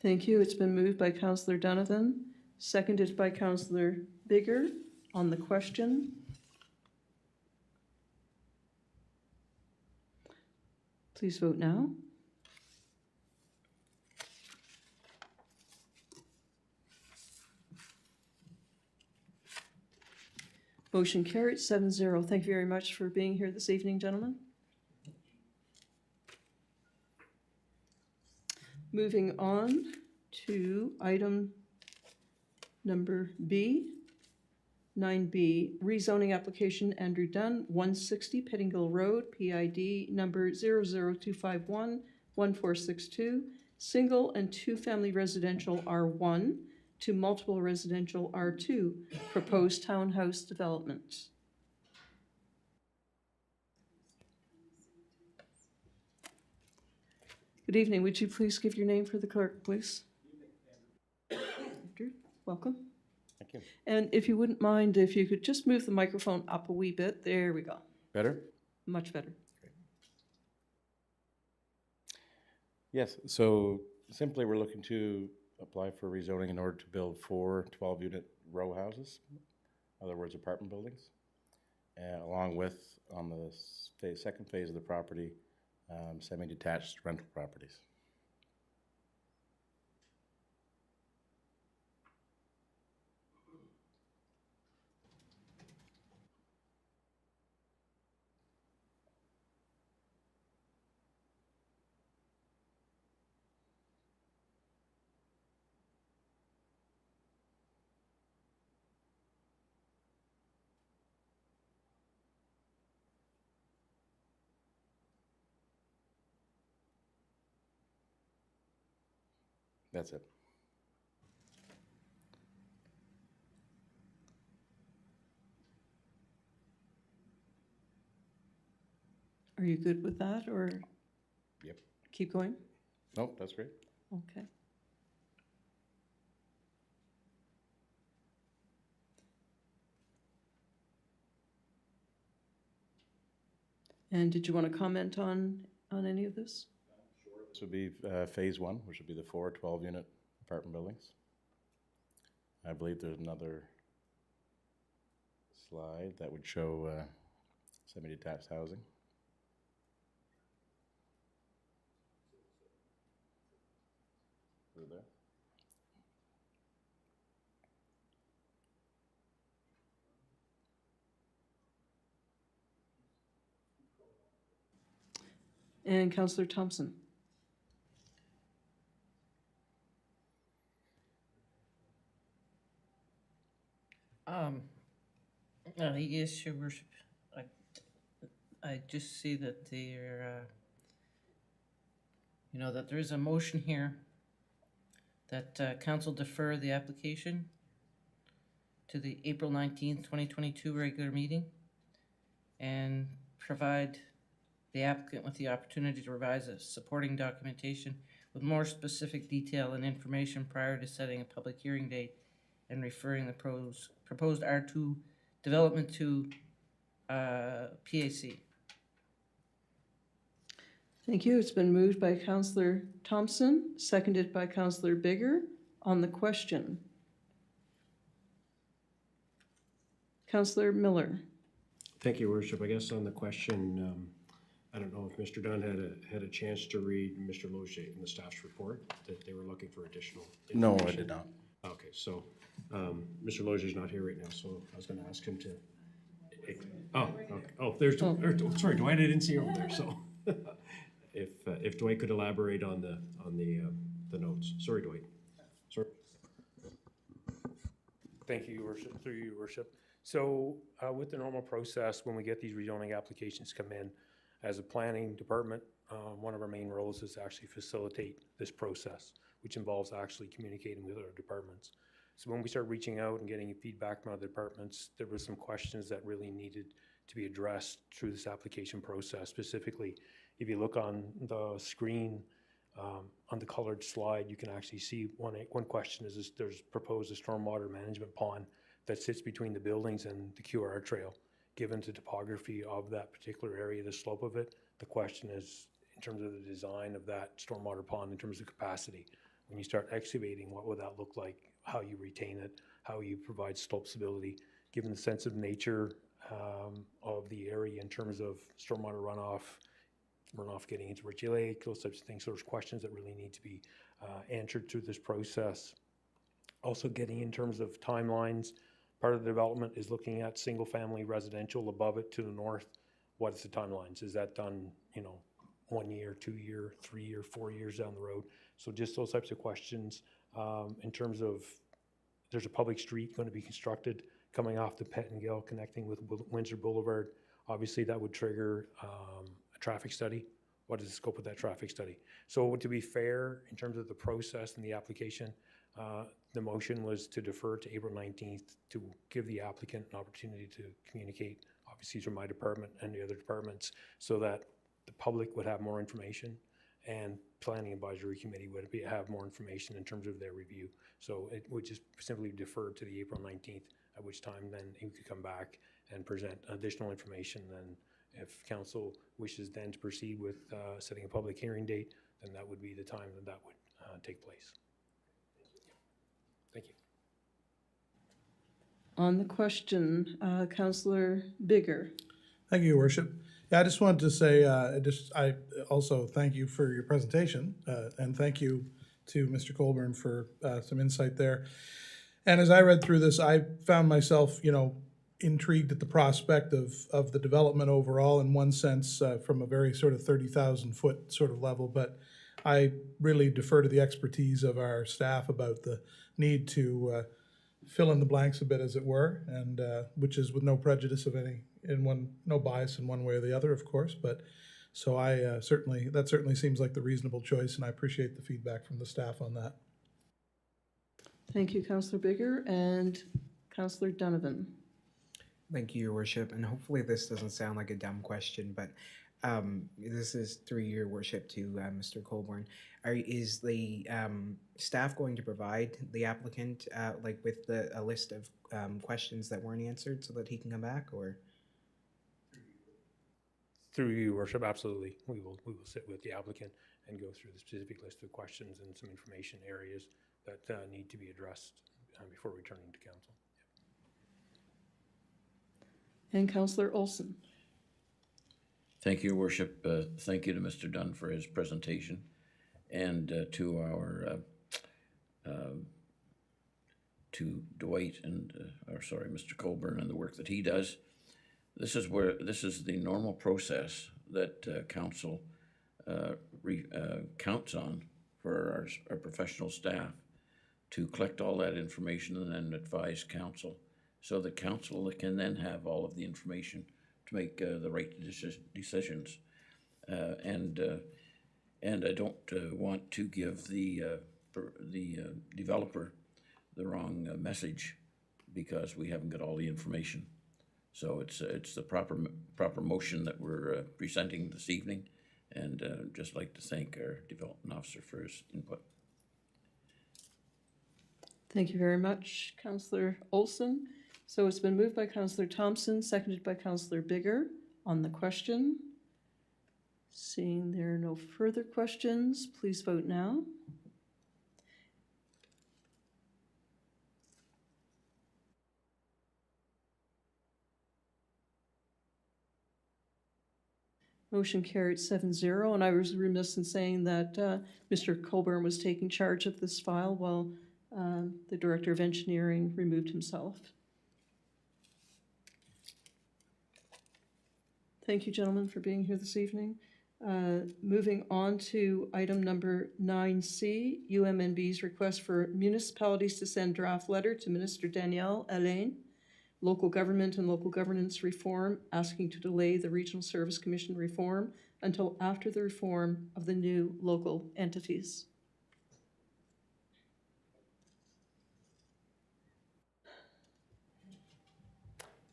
Thank you. It's been moved by Councillor Donovan, seconded by Councillor Bigger on the question. Please vote now. Motion carried 7-0. Thank you very much for being here this evening, gentlemen. Moving on to item number B, 9B, rezoning application Andrew Dunn, 160 Pettingill Road, PID number 002511462, single and 2 family residential R1 to multiple residential R2, proposed townhouse development. Good evening. Would you please give your name for the clerk, please? Andrew, welcome. Thank you. And if you wouldn't mind, if you could just move the microphone up a wee bit. There we go. Better? Much better. Great. Yes, so simply we're looking to apply for rezoning in order to build 4 12-unit row houses, in other words, apartment buildings, along with, on the second phase of the property, semi-detached rental properties. That's it. Are you good with that, or Yep. keep going? Nope, that's great. Okay. And did you want to comment on any of this? This would be phase one, which would be the 4 12-unit apartment buildings. I believe there's another slide that would show semi-detached housing. Over there. And Councillor Thompson? Yes, Your Worship. I just see that there, that there is a motion here that council defer the application to the April 19th, 2022 regular meeting and provide the applicant with the opportunity to revise a supporting documentation with more specific detail and information prior to setting a public hearing date and referring the proposed R2 development to PAC. Thank you. It's been moved by Councillor Thompson, seconded by Councillor Bigger. On the question, Councillor Miller. Thank you, Your Worship. I guess on the question, I don't know if Mr. Dunn had a chance to read Mr. Loge in the staff's report that they were looking for additional information. No, I did not. Okay, so Mr. Loge is not here right now, so I was going to ask him to. There's sorry, Dwight. I didn't see you over there. So if Dwight could elaborate on the notes. Sorry, Dwight. Sorry. Thank you, Your Worship. Through you, Your Worship. So with the normal process, when we get these rezoning applications come in, as a planning department, one of our main roles is to actually facilitate this process, which involves actually communicating with other departments. So when we started reaching out and getting feedback from other departments, there were some questions that really needed to be addressed through this application process. Specifically, if you look on the screen, on the colored slide, you can actually see one question is there's proposed a stormwater management pond that sits between the buildings and the QR trail. Given the topography of that particular area, the slope of it, the question is, in terms of the design of that stormwater pond, in terms of capacity, when you start excavating, what would that look like? How you retain it, how you provide slope stability, given the sensitive nature of the area in terms of stormwater runoff getting into Ritchie Lake, those types of things. So there's questions that really need to be answered through this process. Also getting in terms of timelines, part of the development is looking at single-family residential above it to the north. What is the timelines? Is that done, 1 year, 2 year, 3 year, 4 years down the road? So just those types of questions. In terms of, there's a public street going to be constructed coming off the Pettingill connecting with Windsor Boulevard. Obviously, that would trigger a traffic study. What is the scope of that traffic study? So to be fair, in terms of the process and the application, the motion was to defer to April 19th to give the applicant an opportunity to communicate, obviously through my department and the other departments, so that the public would have more information and Planning Advisory Committee would have more information in terms of their review. So it would just simply defer to the April 19th, at which time then he could come back and present additional information. Then if council wishes then to proceed with setting a public hearing date, then that would be the time that would take place. Thank you. On the question, Councillor Bigger. Thank you, Your Worship. Yeah, I just wanted to say, I also thank you for your presentation, and thank you to Mr. Colburn for some insight there. And as I read through this, I found myself, intrigued at the prospect of the development overall, in one sense, from a very sort of 30,000-foot sort of level. But I really defer to the expertise of our staff about the need to fill in the blanks a bit, as it were, and which is with no prejudice of any. No bias in one way or the other, of course, but so that certainly seems like the reasonable choice, and I appreciate the feedback from the staff on that. Thank you, Councillor Bigger, and Councillor Donovan. Thank you, Your Worship, and hopefully this doesn't sound like a dumb question, but This is through your worship to Mr. Colborne. Is the staff going to provide the applicant like with a list of questions that weren't answered so that he can come back, or? Through you, Your Worship, absolutely. We will sit with the applicant and go through the specific list of questions and some information areas that need to be addressed before returning to council. And Councillor Olson. Thank you, Your Worship. Thank you to Mr. Dunn for his presentation, and to our to Dwight and Mr. Colburn and the work that he does. This is the normal process that council counts on for our professional staff to collect all that information and then advise council, so that council can then have all of the information to make the right decisions. And I don't want to give the developer the wrong message because we haven't got all the information. So it's the proper motion that we're presenting this evening, and just like to thank our development officer for his input. Thank you very much, Councillor Olson. So it's been moved by Councillor Thompson, seconded by Councillor Bigger on the question. Seeing there are no further questions, please vote now. Motion carried 7-0, and I was remiss in saying that Mr. Colburn was taking charge of this file while the Director of Engineering removed himself. Thank you, gentlemen, for being here this evening. Moving on to item number 9C, UMNB's request for municipalities to send draft letter to Minister Danielle Alain, Local Government and Local Governance Reform, asking to delay the Regional Service Commission reform until after the reform of the new local entities.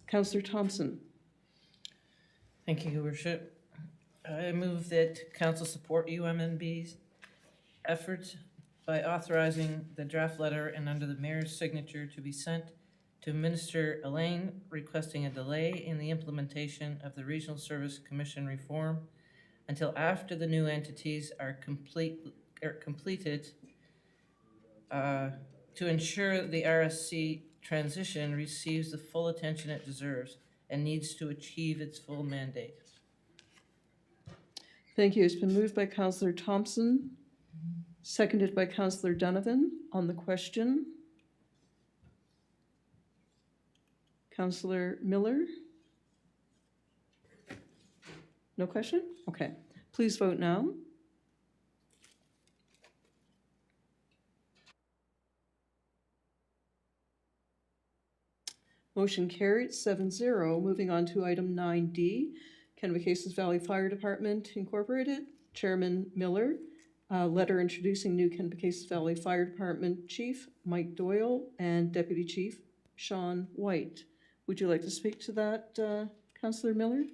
Councillor Thompson. Thank you, Your Worship. I move that council support UMNB's efforts by authorizing the draft letter and under the mayor's signature to be sent to Minister Elaine requesting a delay in the implementation of the Regional Service Commission reform until after the new entities are completed to ensure the RSC transition receives the full attention it deserves and needs to achieve its full mandate. Thank you. It's been moved by Councillor Thompson, seconded by Councillor Donovan on the question. Councillor Miller? No question? Okay. Please vote now. Motion carried 7-0. Moving on to item 9D, Kennebecasis Valley Fire Department Incorporated, Chairman Miller, letter introducing new Kennebecasis Valley Fire Department Chief Mike Doyle and Deputy Chief Sean White. Would you like to speak to that, Councillor Miller?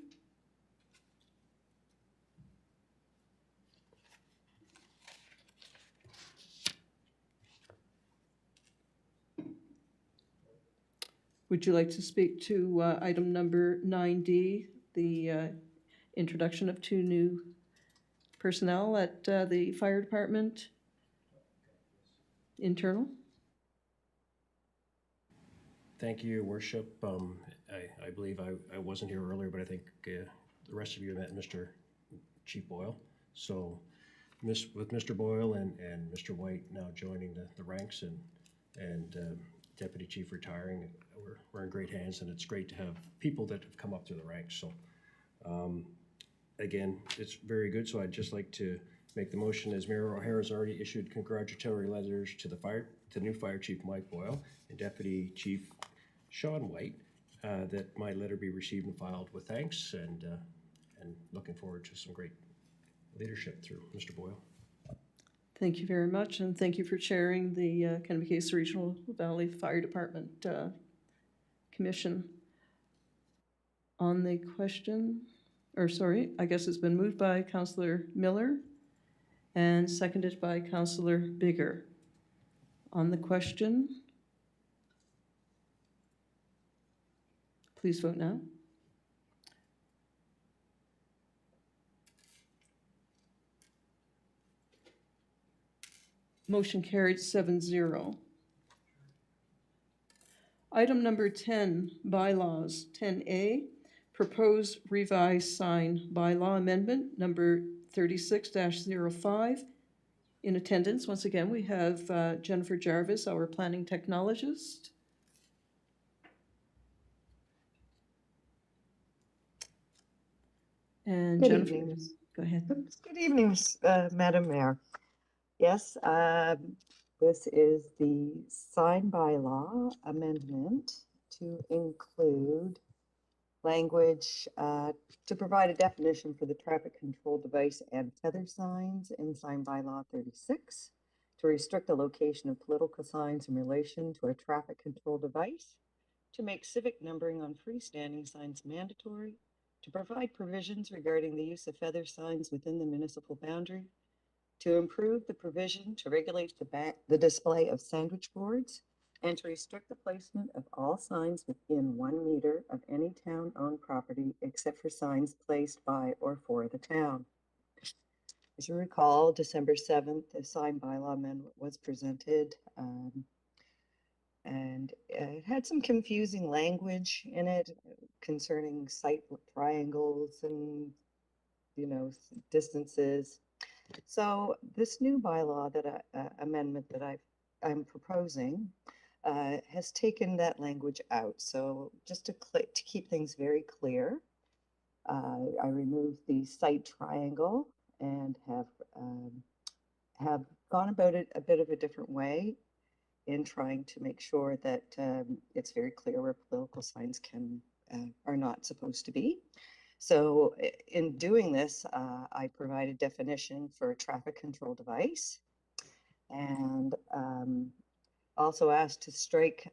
Would you like to speak to item number 9D, the introduction of 2 new personnel at the fire department? Internal? Thank you, Your Worship. I believe I wasn't here earlier, but I think the rest of you met Mr. Chief Boyle. So with Mr. Boyle and Mr. White now joining the ranks and Deputy Chief retiring, we're in great hands, and it's great to have people that have come up through the ranks. So again, it's very good. So I'd just like to make the motion, as Mayor O'Hara has already issued congratulatory letters to the new Fire Chief Mike Boyle and Deputy Chief Sean White, that my letter be received and filed with thanks, and looking forward to some great leadership through Mr. Boyle. Thank you very much, and thank you for chairing the Kennebecasis Regional Valley Fire Department Commission. On the question, or sorry, I guess it's been moved by Councillor Miller and seconded by Councillor Bigger. On the question, please vote now. Motion carried 7-0. Item number 10, bylaws. 10A, proposed revised sign bylaw amendment number 36-05. In attendance, once again, we have Jennifer Jarvis, our planning technologist. And Good Jennifer, evening. go ahead. Good evening, Madam Mayor. Yes, this is the sign bylaw amendment to include language to provide a definition for the traffic control device and tether signs in sign bylaw 36, to restrict the location of political signs in relation to a traffic control device, to make civic numbering on freestanding signs mandatory, to provide provisions regarding the use of feather signs within the municipal boundary, to improve the provision to regulate the display of sandwich boards, and to restrict the placement of all signs within 1 meter of any town-owned property except for signs placed by or for the town. As you recall, December 7th, the sign bylaw amendment was presented, and it had some confusing language in it concerning site triangles and, distances. So this new bylaw that amendment that I'm proposing has taken that language out. So just to keep things very clear, I removed the site triangle and have gone about it a bit of a different way in trying to make sure that it's very clear where political signs are not supposed to be. So in doing this, I provide a definition for a traffic control device, and also asked to strike,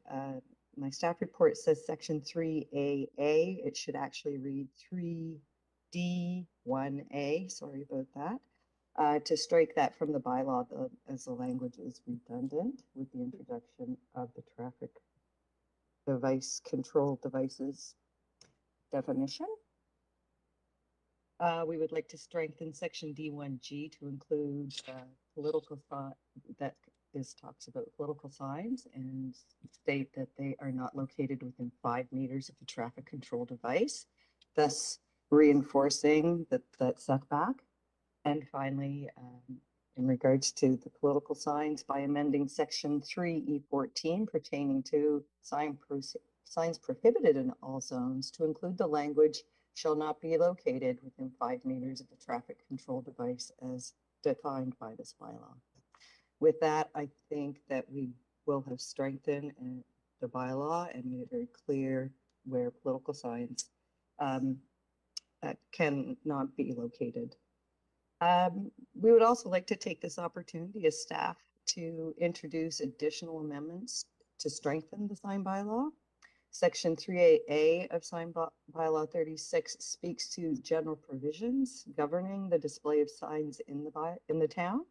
my staff report says section 3AA. It should actually read 3D1A, sorry about that. To strike that from the bylaw as the language is redundant with the introduction of the traffic device control devices definition. We would like to strengthen section D1G to include political thought that talks about political signs and state that they are not located within 5 meters of the traffic control device, thus reinforcing that setback. And finally, in regards to the political signs, by amending section 3E14 pertaining to signs prohibited in all zones to include the language shall not be located within 5 meters of the traffic control device as defined by this bylaw. With that, I think that we will have strengthened the bylaw and made it very clear where political signs cannot be located. We would also like to take this opportunity as staff to introduce additional amendments to strengthen the sign bylaw. Section 3AA of sign bylaw 36 speaks to general provisions governing the display of signs in the town.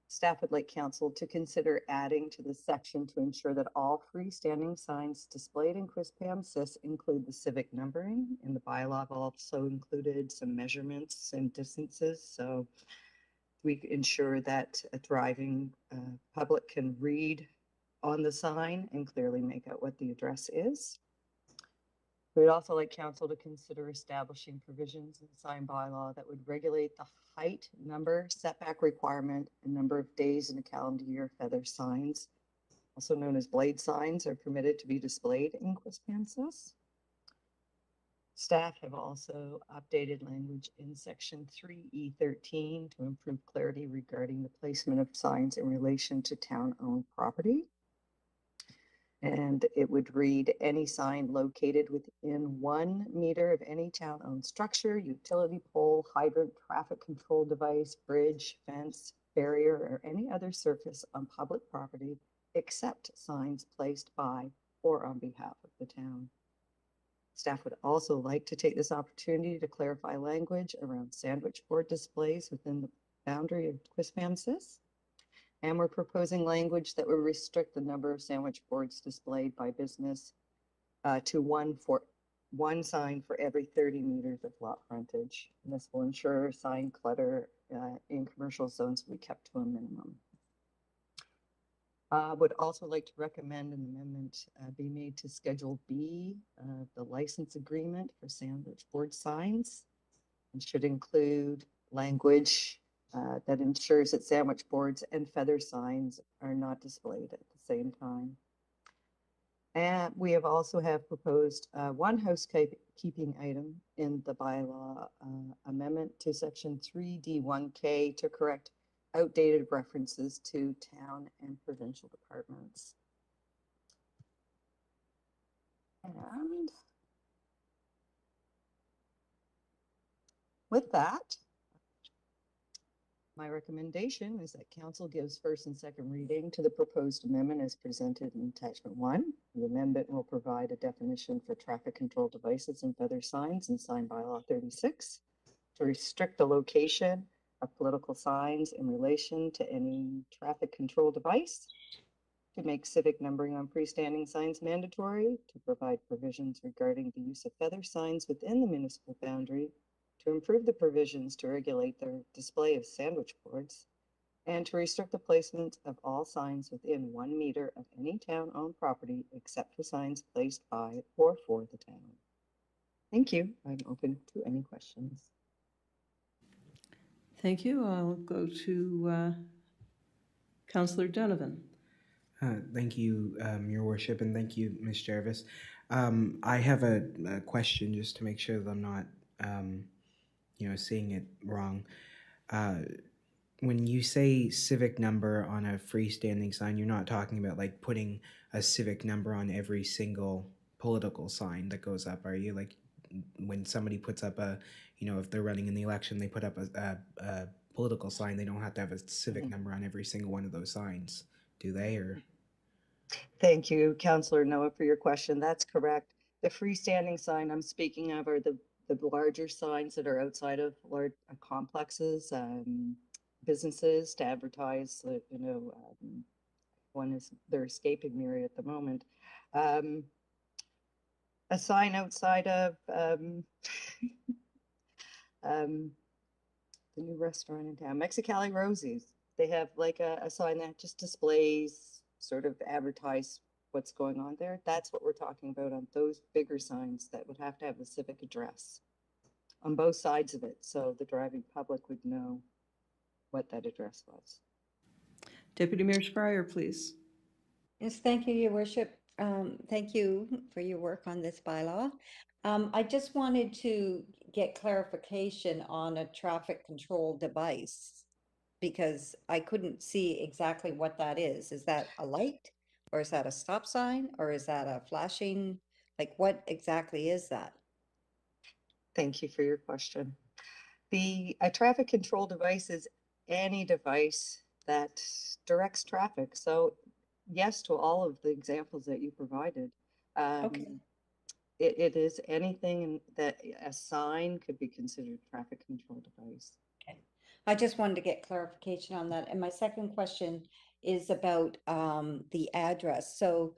Staff would like council to consider adding to this section to ensure that all freestanding signs displayed in Quispamsis include the civic numbering. In the bylaw, I've also included some measurements and distances, so we ensure that a driving public can read on the sign and clearly make out what the address is. We would also like council to consider establishing provisions in the sign bylaw that would regulate the height, number, setback requirement, and number of days in a calendar year feather signs, also known as blade signs, are permitted to be displayed in Quispamsis. Staff have also updated language in section 3E13 to improve clarity regarding the placement of signs in relation to town-owned property. And it would read, any sign located within 1 meter of any town-owned structure, utility pole, hydrant, traffic control device, bridge, fence, barrier, or any other surface on public property, except signs placed by or on behalf of the town. Staff would also like to take this opportunity to clarify language around sandwich board displays within the boundary of Quispamsis. And we're proposing language that would restrict the number of sandwich boards displayed by business to one sign for every 30 meters of lot frontage. And this will ensure sign clutter in commercial zones will be kept to a minimum. Would also like to recommend an amendment be made to Schedule B, the license agreement for sandwich board signs, and should include language that ensures that sandwich boards and feather signs are not displayed at the same time. And we have also proposed one housekeeping item in the bylaw amendment to section 3D1K to correct outdated references to town and provincial departments. And with that, my recommendation is that council gives first and second reading to the proposed amendment as presented in attachment 1. The amendment will provide a definition for traffic control devices and feather signs in sign bylaw 36 to restrict the location of political signs in relation to any traffic control device, to make civic numbering on freestanding signs mandatory, to provide provisions regarding the use of feather signs within the municipal boundary, to improve the provisions to regulate their display of sandwich boards, and to restrict the placement of all signs within 1 meter of any town-owned property except for signs placed by or for the town. Thank you. I'm open to any questions. Thank you. I'll go to Councillor Donovan. Thank you, Your Worship, and thank you, Ms. Jarvis. I have a question just to make sure that I'm not, seeing it wrong. When you say civic number on a freestanding sign, you're not talking about like putting a civic number on every single political sign that goes up, are you? Like when somebody puts up if they're running in the election, they put up a political sign, they don't have to have a civic number on every single one of those signs, do they? Or Thank you, Councillor Noah, for your question. That's correct. The freestanding sign I'm speaking of are the larger signs that are outside of large complexes, businesses to advertise, one is, they're escaping me right at the moment. A sign outside of the new restaurant in town, Mexicali Rosie's. They have like a sign that just displays, sort of advertise what's going on there. That's what we're talking about on those bigger signs that would have to have a civic address on both sides of it, so the driving public would know what that address was. Deputy Mayor Schreier, please. Yes, thank you, Your Worship. Thank you for your work on this bylaw. I just wanted to get clarification on a traffic control device because I couldn't see exactly what that is. Is that a light or is that a stop sign or is that a flashing? Like what exactly is that? Thank you for your question. A traffic control device is any device that directs traffic. So yes to all of the examples that you provided. Okay. It is anything that a sign could be considered a traffic control device. Okay. I just wanted to get clarification on that. And my second question is about the address. So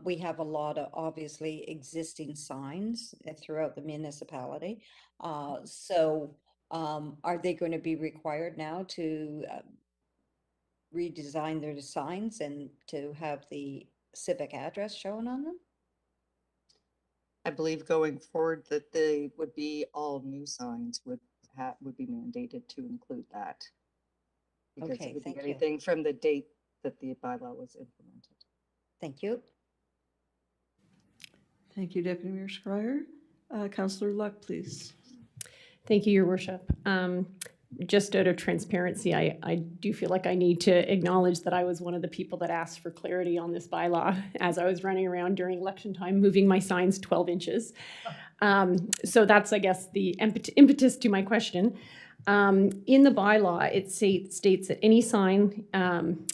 we have a lot of obviously existing signs throughout the municipality. So are they going to be required now to redesign their signs and to have the civic address shown on them? I believe going forward that they would be all new signs would be mandated to include that. Because Okay, it would thank be you. anything from the date that the bylaw was implemented. Thank you. Thank you, Deputy Mayor Schreier. Councillor Luck, please. Thank you, Your Worship. Just out of transparency, I do feel like I need to acknowledge that I was one of the people that asked for clarity on this bylaw as I was running around during election time, moving my signs 12 inches. So that's, I guess, the impetus to my question. In the bylaw, it states that any sign,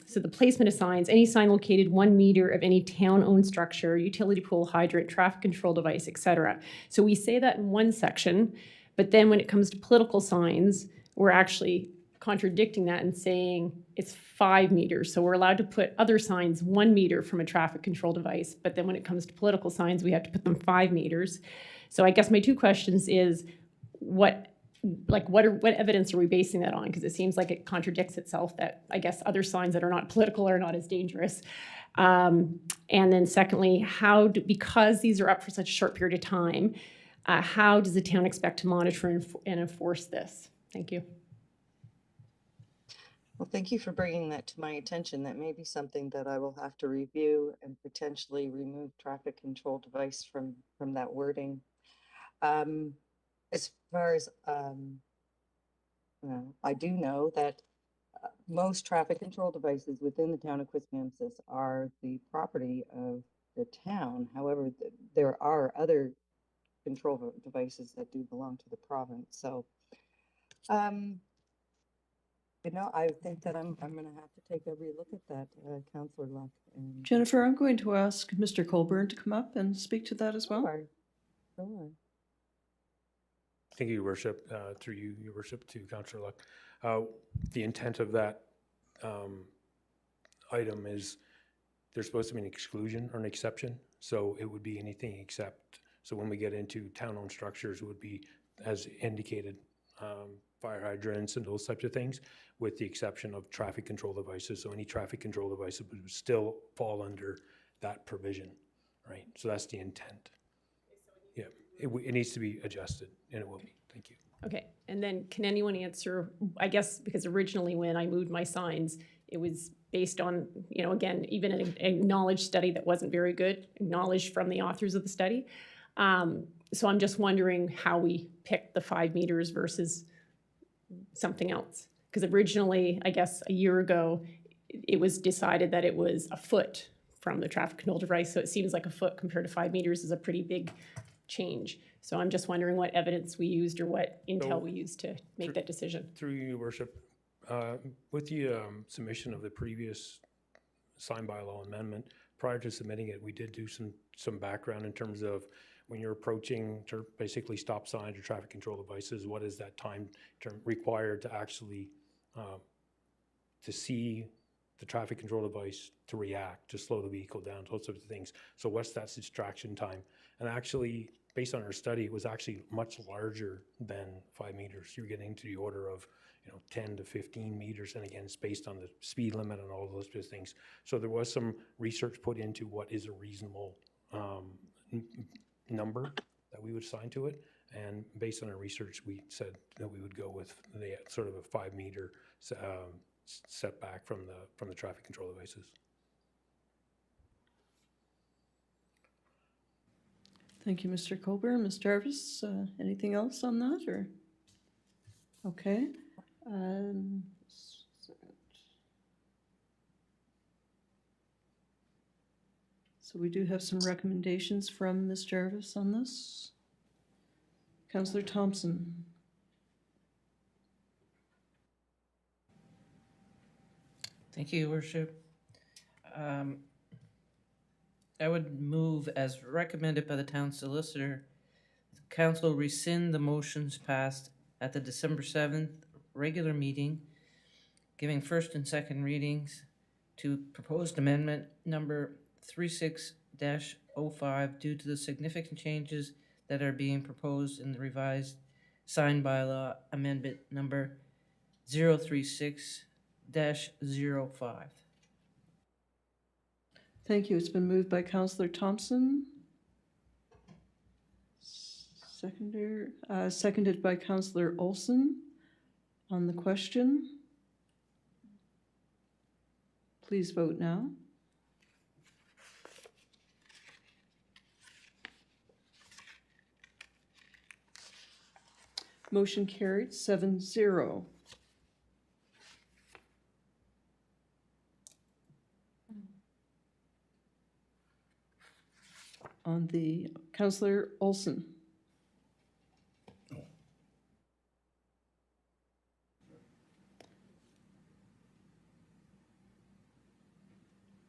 so the placement of signs, any sign located 1 meter of any town-owned structure, utility pole, hydrant, traffic control device, etc. So we say that in one section, but then when it comes to political signs, we're actually contradicting that and saying it's 5 meters. So we're allowed to put other signs 1 meter from a traffic control device, but then when it comes to political signs, we have to put them 5 meters. So I guess my two questions is, what evidence are we basing that on? Because it seems like it contradicts itself, that I guess other signs that are not political are not as dangerous. And then secondly, because these are up for such a short period of time, how does the town expect to monitor and enforce this? Thank you. Well, thank you for bringing that to my attention. That may be something that I will have to review and potentially remove traffic control device from that wording. As far as, I do know that most traffic control devices within the town of Quispamsis are the property of the town. However, there are other control devices that do belong to the province. So, I think that I'm going to have to take a relook at that, Councillor Luck. And Jennifer, I'm going to ask Mr. Colburn to come up and speak to that as well. Sure. Thank you, Your Worship. Through you, Your Worship, to Councillor Luck. The intent of that item is there's supposed to be an exclusion or an exception, so it would be anything except. So when we get into town-owned structures, it would be, as indicated, fire hydrants and those types of things, with the exception of traffic control devices. So any traffic control devices would still fall under that provision, right? So that's the intent. Yeah, it needs to be adjusted, and it will be. Thank you. Okay, and then can anyone answer, I guess, because originally when I moved my signs, it was based on, again, even an acknowledged study that wasn't very good, acknowledged from the authors of the study. So I'm just wondering how we picked the 5 meters versus something else. Because originally, I guess a year ago, it was decided that it was a foot from the traffic control device. So it seems like a foot compared to 5 meters is a pretty big change. So I'm just wondering what evidence we used or what intel we used to make that decision. Through you, Your Worship, with the submission of the previous sign bylaw amendment, prior to submitting it, we did do some background in terms of when you're approaching basically stop signs or traffic control devices, what is that time term required to actually to see the traffic control device to react, to slow the vehicle down, those sorts of things. So what's that distraction time? And actually, based on our study, it was actually much larger than 5 meters. You're getting to the order of 10 to 15 meters, and again, it's based on the speed limit and all those sorts of things. So there was some research put into what is a reasonable number that we would assign to it, and based on our research, we said that we would go with the sort of a 5 meter setback from the traffic control devices. Thank you, Mr. Colburn. Ms. Jarvis, anything else on that, or? Okay. So we do have some recommendations from Ms. Jarvis on this. Councillor Thompson. Thank you, Your Worship. I would move, as recommended by the town solicitor, the council rescind the motions passed at the December 7th regular meeting, giving first and second readings to proposed amendment number 36-05 due to the significant changes that are being proposed in the revised sign bylaw amendment number 036-05. Thank you. It's been moved by Councillor Thompson. Seconded by Councillor Olson on the question. Please vote now. Motion carried 7-0. On the Councillor Olson.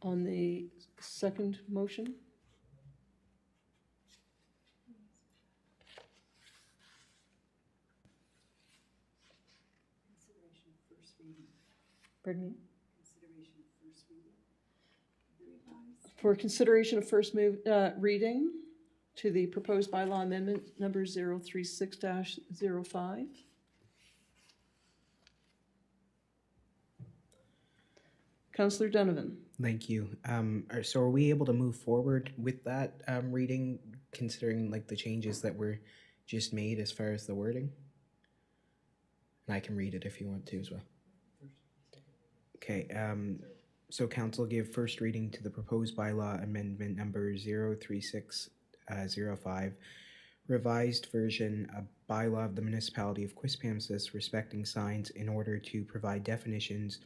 On the second motion? Pardon me? For consideration of first reading to the proposed bylaw amendment number 036-05. Councillor Donovan. Thank you. So are we able to move forward with that reading, considering like the changes that were just made as far as the wording? And I can read it if you want to as well. Okay. So council give first reading to the proposed bylaw amendment number 036-05, revised version of bylaw of the municipality of Quispamsis respecting signs in order to provide definitions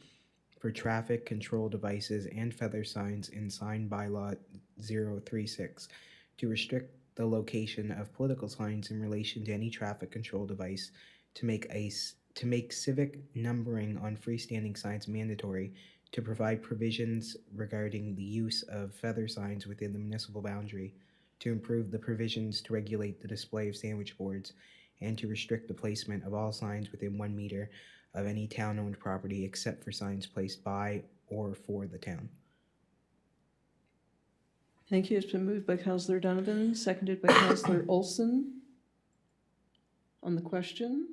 for traffic control devices and feather signs in sign bylaw 036 to restrict the location of political signs in relation to any traffic control device, to make civic numbering on freestanding signs mandatory, to provide provisions regarding the use of feather signs within the municipal boundary, to improve the provisions to regulate the display of sandwich boards, and to restrict the placement of all signs within 1 meter of any town-owned property except for signs placed by or for the town. Thank you. It's been moved by Councillor Donovan, seconded by Councillor Olson. On the question,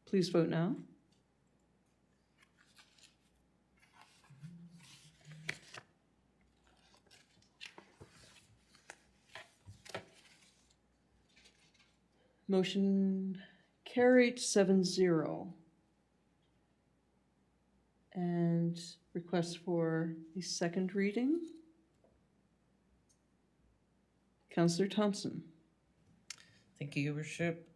please vote now. Motion carried 7-0. And request for the second reading. Councillor Thompson. Thank you, Your Worship.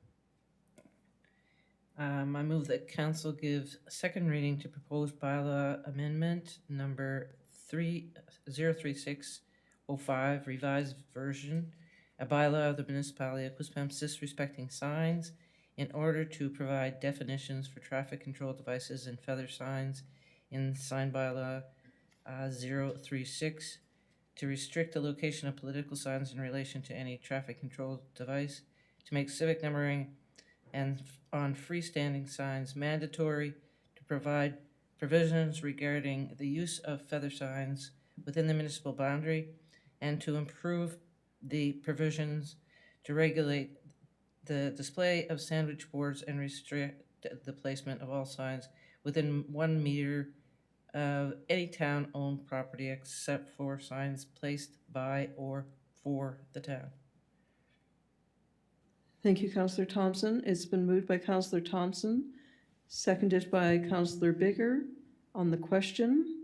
I move that council gives a second reading to proposed bylaw amendment number 03605, revised version, a bylaw of the municipality of Quispamsis respecting signs in order to provide definitions for traffic control devices and feather signs in sign bylaw 036 to restrict the location of political signs in relation to any traffic control device, to make civic numbering and on freestanding signs mandatory, to provide provisions regarding the use of feather signs within the municipal boundary, and to improve the provisions to regulate the display of sandwich boards and restrict the placement of all signs within 1 meter of any town-owned property except for signs placed by or for the town. Thank you, Councillor Thompson. It's been moved by Councillor Thompson, seconded by Councillor Bigger. On the question,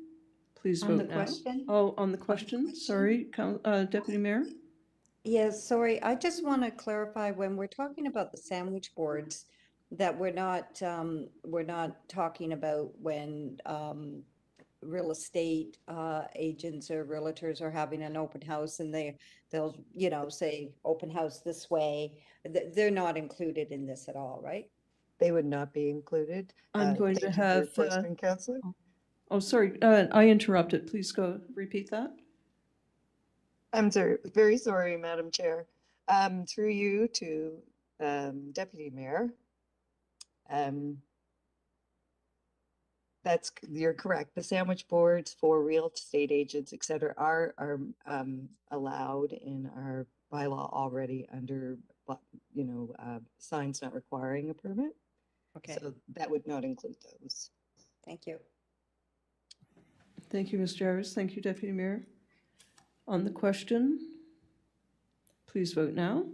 please vote now. Oh, on the question, sorry, Deputy Mayor? Yes, sorry, I just want to clarify, when we're talking about the sandwich boards, that we're not talking about when real estate agents or realtors are having an open house and they'll, say, open house this way. They're not included in this at all, right? They would not be included. I'm going to Thank you for your have. question, Councillor. Oh, sorry, I interrupted. Please go repeat that. I'm very sorry, Madam Chair. Through you to Deputy Mayor. You're correct. The sandwich boards for real estate agents, et cetera, are allowed in our bylaw already under, signs not requiring a permit. Okay. So that would not include those. Thank you. Thank you, Ms. Jarvis. Thank you, Deputy Mayor. On the question, please vote now.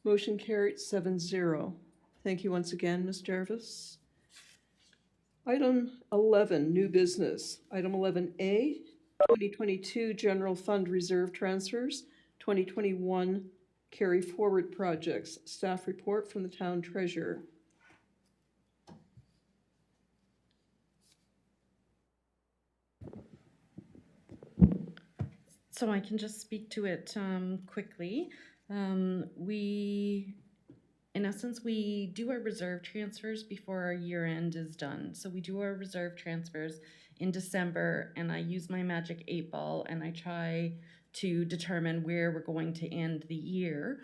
Motion carried 7-0. Thank you once again, Ms. Jarvis. Item 11, new business. Item 11A, 2022 General Fund Reserve Transfers, 2021 carry forward projects. Staff report from the town treasurer. So I can just speak to it quickly. In essence, we do our reserve transfers before our year end is done. So we do our reserve transfers in December, and I use my magic 8 ball and I try to determine where we're going to end the year,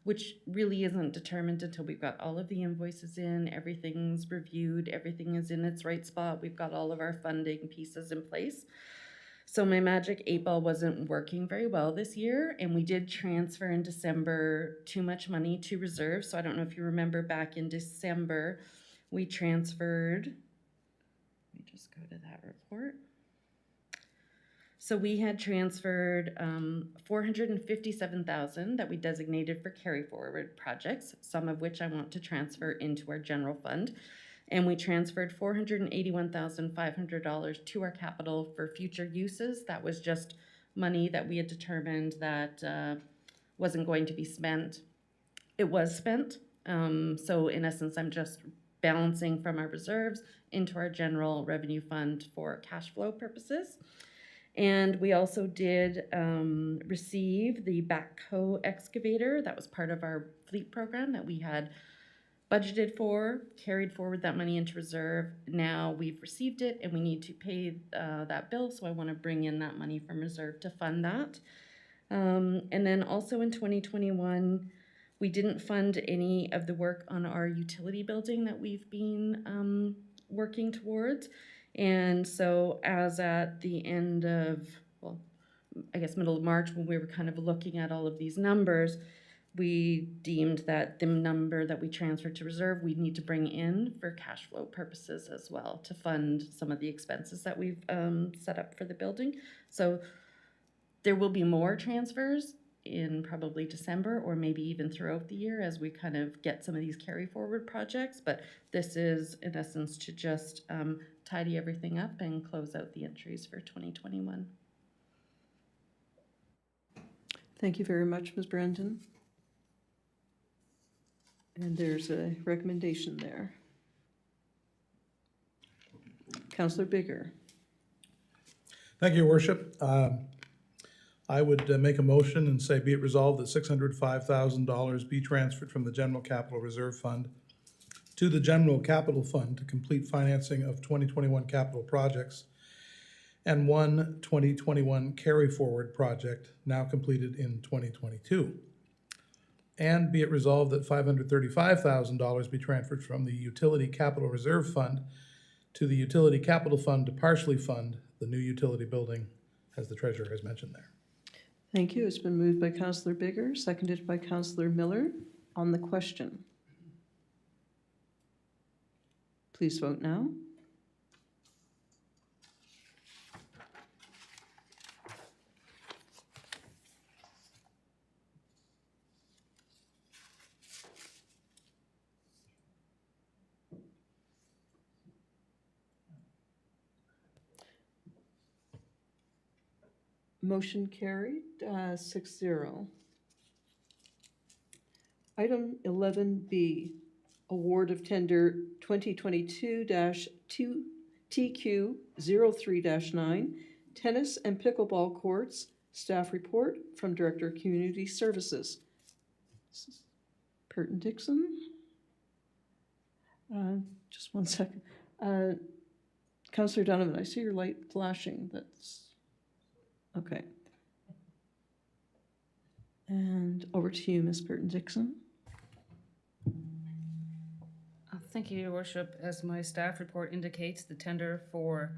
which really isn't determined until we've got all of the invoices in, everything's reviewed, everything is in its right spot, we've got all of our funding pieces in place. So my magic 8 ball wasn't working very well this year, and we did transfer in December too much money to reserve. So I don't know if you remember back in December, we transferred, let me just go to that report. So we had transferred $457,000 that we designated for carry forward projects, some of which I want to transfer into our general fund. And we transferred $481,500 to our capital for future uses. That was just money that we had determined that wasn't going to be spent. It was spent. So in essence, I'm just balancing from our reserves into our general revenue fund for cash flow purposes. And we also did receive the backhoe excavator. That was part of our fleet program that we had budgeted for, carried forward that money into reserve. Now we've received it and we need to pay that bill, so I want to bring in that money from reserve to fund that. And then also in 2021, we didn't fund any of the work on our utility building that we've been working towards. And so as at the end of, well, I guess middle of March, when we were kind of looking at all of these numbers, we deemed that the number that we transferred to reserve, we'd need to bring in for cash flow purposes as well to fund some of the expenses that we've set up for the building. So there will be more transfers in probably December or maybe even throughout the year as we kind of get some of these carry forward projects. But this is in essence to just tidy everything up and close out the entries for 2021. Thank you very much, Ms. Brandon. And there's a recommendation there. Councillor Bigger. Thank you, Your Worship. I would make a motion and say, be it resolved that $605,000 be transferred from the General Capital Reserve Fund to the General Capital Fund to complete financing of 2021 capital projects and one 2021 carry forward project now completed in 2022. And be it resolved that $535,000 be transferred from the Utility Capital Reserve Fund to the Utility Capital Fund to partially fund the new utility building, as the treasurer has mentioned there. Thank you. It's been moved by Councillor Bigger, seconded by Councillor Miller. On the question, please vote now. Motion carried, 6-0. Item 11B, award of tender 2022-TQ03-9, tennis and pickleball courts. Staff report from Director of Community Services. Purton Dixon. Just one second. Councillor Donovan, I see your light flashing. That's okay. And over to you, Ms. Purton Dixon. Thank you, Your Worship. As my staff report indicates, the tender for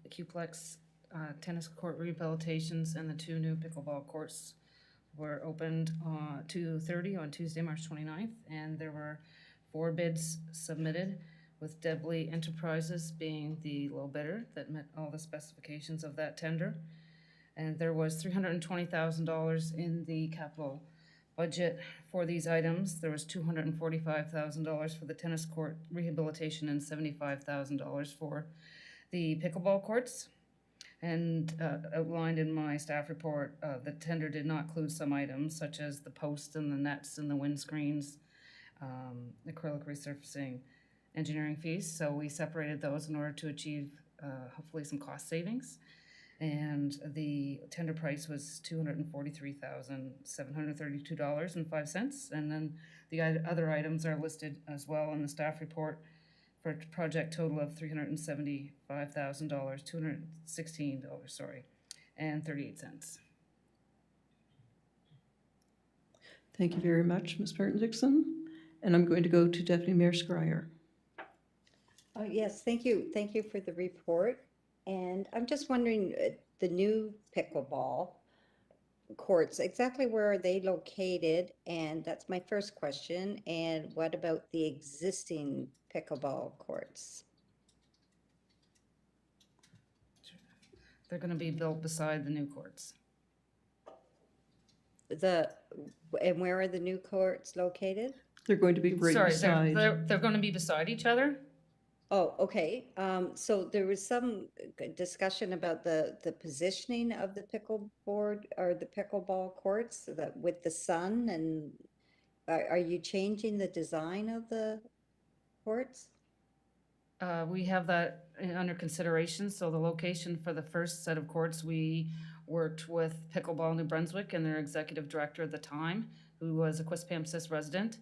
the Qplex tennis court rehabilitations and the 2 new pickleball courts were opened 2:30 on Tuesday, March 29th, and there were 4 bids submitted, with Debley Enterprises being the low bidder that met all the specifications of that tender. And there was $320,000 in the capital budget for these items. There was $245,000 for the tennis court rehabilitation and $75,000 for the pickleball courts. And outlined in my staff report, the tender did not include some items such as the posts and the nets and the windscreens, acrylic resurfacing, engineering fees. So we separated those in order to achieve hopefully some cost savings. And the tender price was $243,732.05. And then the other items are listed as well in the staff report for a project total of $375,000, $216, sorry, and 38 cents. Thank you very much, Ms. Burton-Dixon. And I'm going to go to Deputy Mayor Scryer. Yes, thank you. Thank you for the report. And I'm just wondering, the new pickleball courts, exactly where are they located? And that's my first question. And what about the existing pickleball courts? They're going to be built beside the new courts. And where are the new courts located? They're going to be right beside. They're going to be beside each other. Oh, okay. So there was some discussion about the positioning of the pickleboard or the pickleball courts that with the sun, and are you changing the design of the courts? We have that under consideration. So the location for the first set of courts, we worked with Pickleball New Brunswick and their executive director at the time, who was a Quispamsis resident,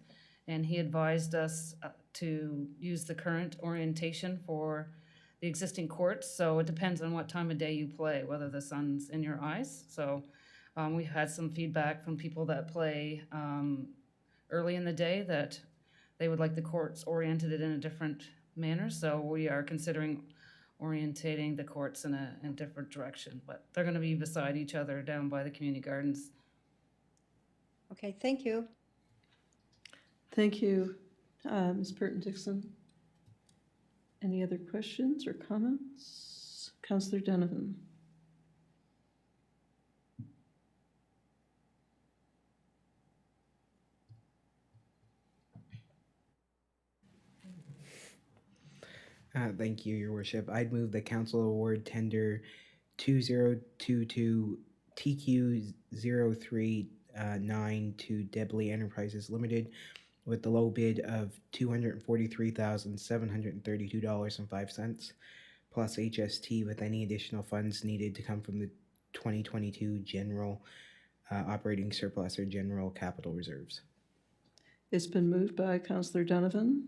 and he advised us to use the current orientation for the existing courts. So it depends on what time of day you play, whether the sun's in your eyes. So we had some feedback from people that play early in the day that they would like the courts oriented in a different manner. So we are considering orientating the courts in a different direction, but they're going to be beside each other down by the community gardens. Okay, thank you. Thank you, Ms. Burton-Dixon. Any other questions or comments? Councillor Donovan. Thank you, Your Worship. I'd move the council award tender 2022 TQ039 to Debley Enterprises Limited with the low bid of $243,732.05 plus HST with any additional funds needed to come from the 2022 general operating surplus or general capital reserves. It's been moved by Councillor Donovan,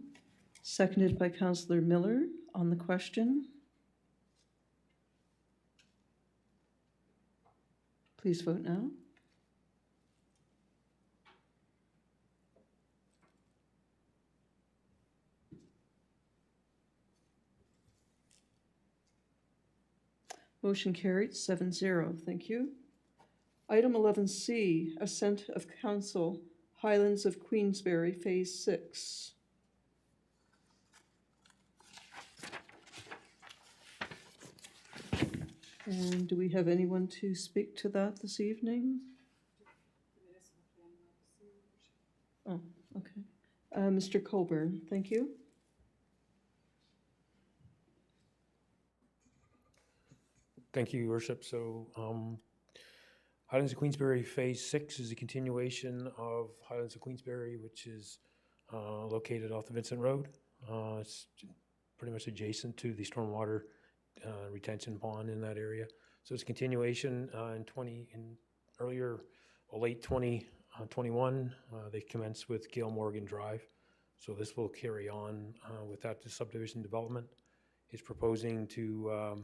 seconded by Councillor Miller. On the question, please vote now. Motion carried 7-0. Thank you. Item 11C, Assent of Council, Highlands of Queensberry, Phase 6. And do we have anyone to speak to that this evening? Oh, okay. Mr. Colburn, thank you. Thank you, Your Worship. So Highlands of Queensberry Phase 6 is a continuation of Highlands of Queensberry, which is located off the Vincent Road. It's pretty much adjacent to the stormwater retention pond in that area. So it's a continuation late 2021, they commenced with Gail Morgan Drive. So this will carry on with that subdivision development. It's proposing to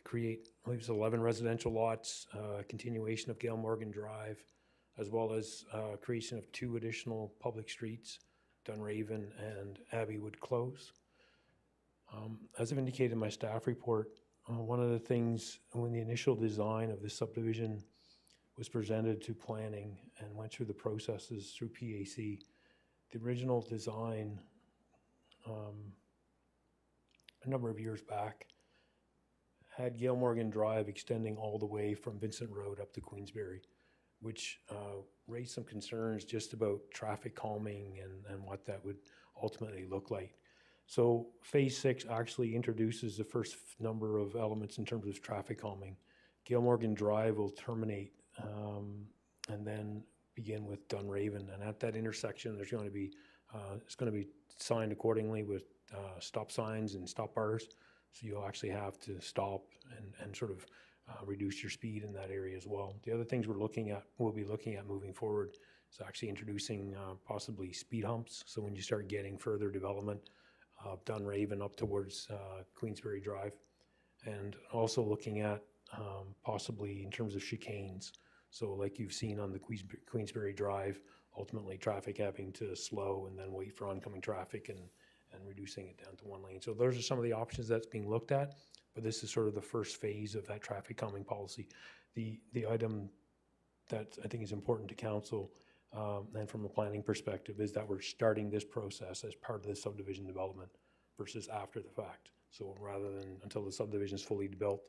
create, I believe it's 11 residential lots, continuation of Gail Morgan Drive, as well as creation of 2 additional public streets, Dunraven and Abbeywood Close. As I've indicated in my staff report, one of the things when the initial design of this subdivision was presented to planning and went through the processes through PAC, the original design a number of years back had Gail Morgan Drive extending all the way from Vincent Road up to Queensberry, which raised some concerns just about traffic calming and what that would ultimately look like. So phase 6 actually introduces the first number of elements in terms of traffic calming. Gilmorgan Drive will terminate and then begin with Dunraven. And at that intersection, there's going to be, it's going to be signed accordingly with stop signs and stop bars. So you'll actually have to stop and sort of reduce your speed in that area as well. The other things we'll be looking at moving forward is actually introducing possibly speed humps. So when you start getting further development of Dunraven up towards Queensbury Drive, and also looking at possibly in terms of chicanes. So like you've seen on the Queensbury Drive, ultimately traffic having to slow and then wait for oncoming traffic and reducing it down to one lane. So those are some of the options that's being looked at, but this is sort of the first phase of that traffic calming policy. The item that I think is important to council and from a planning perspective is that we're starting this process as part of the subdivision development versus after the fact. So rather than until the subdivision is fully built,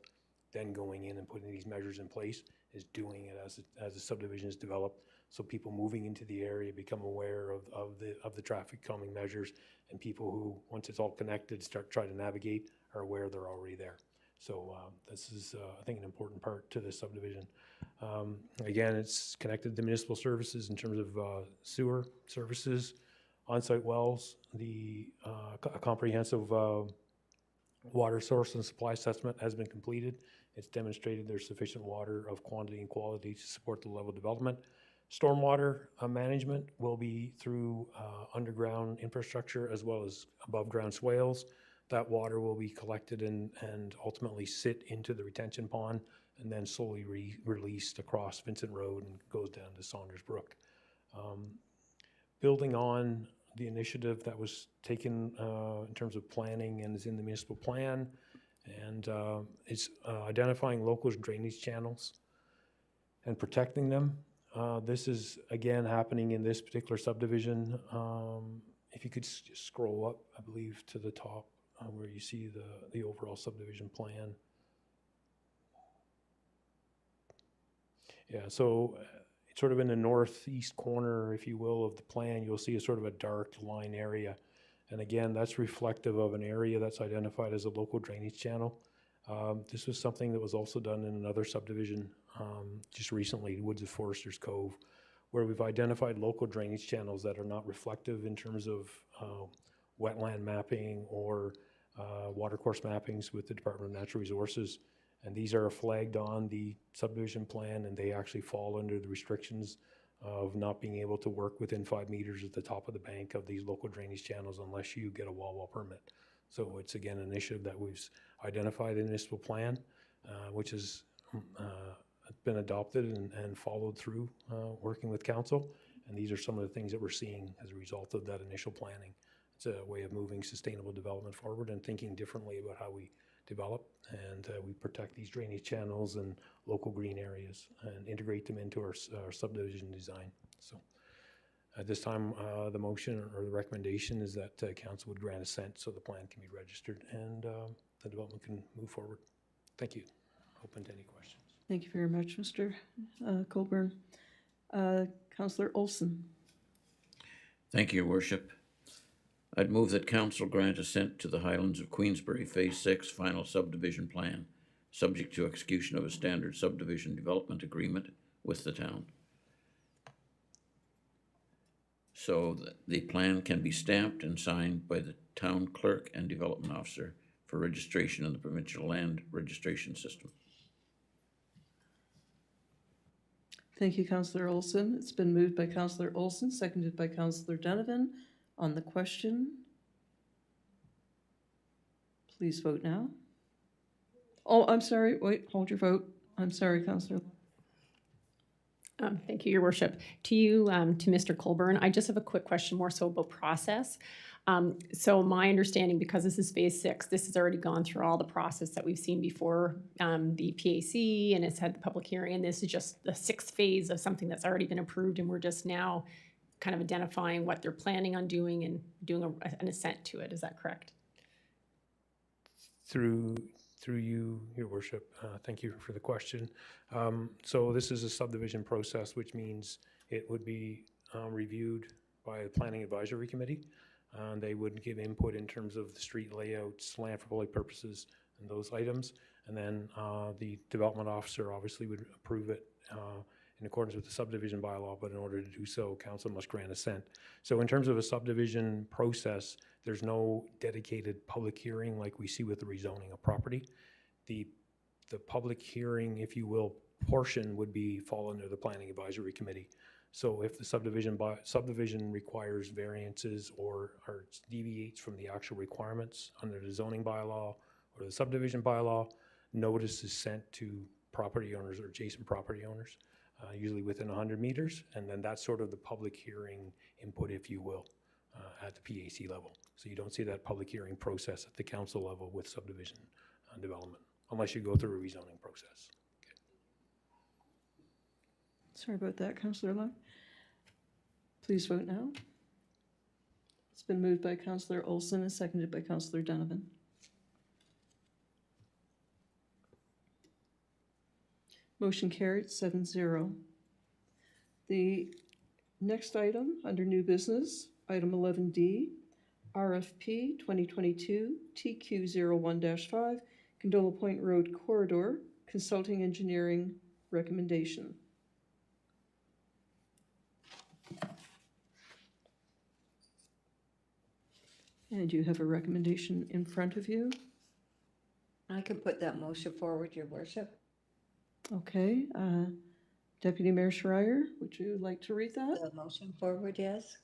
then going in and putting these measures in place, is doing it as the subdivision is developed. So people moving into the area become aware of the traffic calming measures, and people who, once it's all connected, try to navigate, are aware they're already there. So this is, I think, an important part to this subdivision. Again, it's connected to municipal services in terms of sewer services, on-site wells, a comprehensive water source and supply assessment has been completed. It's demonstrated there's sufficient water of quantity and quality to support the level of development. Stormwater management will be through underground infrastructure as well as above ground swales. That water will be collected and ultimately sit into the retention pond and then slowly released across Vincent Road and goes down to Saunders Brook. Building on the initiative that was taken in terms of planning and is in the municipal plan, and it's identifying local drainage channels and protecting them. This is, again, happening in this particular subdivision. If you could just scroll up, I believe, to the top where you see the overall subdivision plan. Yeah, so it's sort of in the northeast corner, if you will, of the plan, you'll see a sort of a dark line area. And again, that's reflective of an area that's identified as a local drainage channel. This was something that was also done in another subdivision just recently, Woods of Foresters Cove, where we've identified local drainage channels that are not reflective in terms of wetland mapping or watercourse mappings with the Department of Natural Resources. And these are flagged on the subdivision plan, and they actually fall under the restrictions of not being able to work within 5 meters at the top of the bank of these local drainage channels unless you get a wall permit. So it's, again, an initiative that we've identified in the municipal plan, which has been adopted and followed through working with council. And these are some of the things that we're seeing as a result of that initial planning. It's a way of moving sustainable development forward and thinking differently about how we develop and we protect these drainage channels and local green areas and integrate them into our subdivision design. So at this time, the motion or the recommendation is that council would grant assent so the plan can be registered and the development can move forward. Thank you. Open to any questions. Thank you very much, Mr. Colburn. Councillor Olson. Thank you, Your Worship. I'd move that council grant assent to the Highlands of Queensbury Phase 6 final subdivision plan, subject to execution of a standard subdivision development agreement with the town. So that the plan can be stamped and signed by the town clerk and development officer for registration in the provincial land registration system. Thank you, Councillor Olson. It's been moved by Councillor Olson, seconded by Councillor Donovan. On the question, please vote now. Oh, I'm sorry. Wait, hold your vote. I'm sorry, Councillor. Thank you, Your Worship. To you, to Mr. Colburn, I just have a quick question more so about process. So my understanding, because this is phase 6, this has already gone through all the process that we've seen before the PAC, and it's had the public hearing, and this is just the 6th phase of something that's already been approved, and we're just now kind of identifying what they're planning on doing and doing an assent to it. Is that correct? Through you, Your Worship, thank you for the question. So this is a subdivision process, which means it would be reviewed by the Planning Advisory Committee. They would give input in terms of the street layouts, land for public purposes, and those items. And then the development officer obviously would approve it in accordance with the subdivision bylaw, but in order to do so, council must grant assent. So in terms of a subdivision process, there's no dedicated public hearing like we see with the rezoning of property. The public hearing, if you will, portion would fall under the Planning Advisory Committee. So if the subdivision requires variances or deviates from the actual requirements under the zoning bylaw or the subdivision bylaw, notice is sent to property owners or adjacent property owners, usually within 100 meters, and then that's sort of the public hearing input, if you will, at the PAC level. So you don't see that public hearing process at the council level with subdivision development, unless you go through a rezoning process. Sorry about that, Councillor Locke. Please vote now. It's been moved by Councillor Olson and seconded by Councillor Donovan. Motion carried 7-0. The next item under new business, item 11D, RFP 2022 TQ01-5, Gondola Point Road Corridor, Consulting Engineering Recommendation. And you have a recommendation in front of you. I can put that motion forward, Your Worship. Okay, Deputy Mayor Schreier, would you like to read that? The motion forward, yes.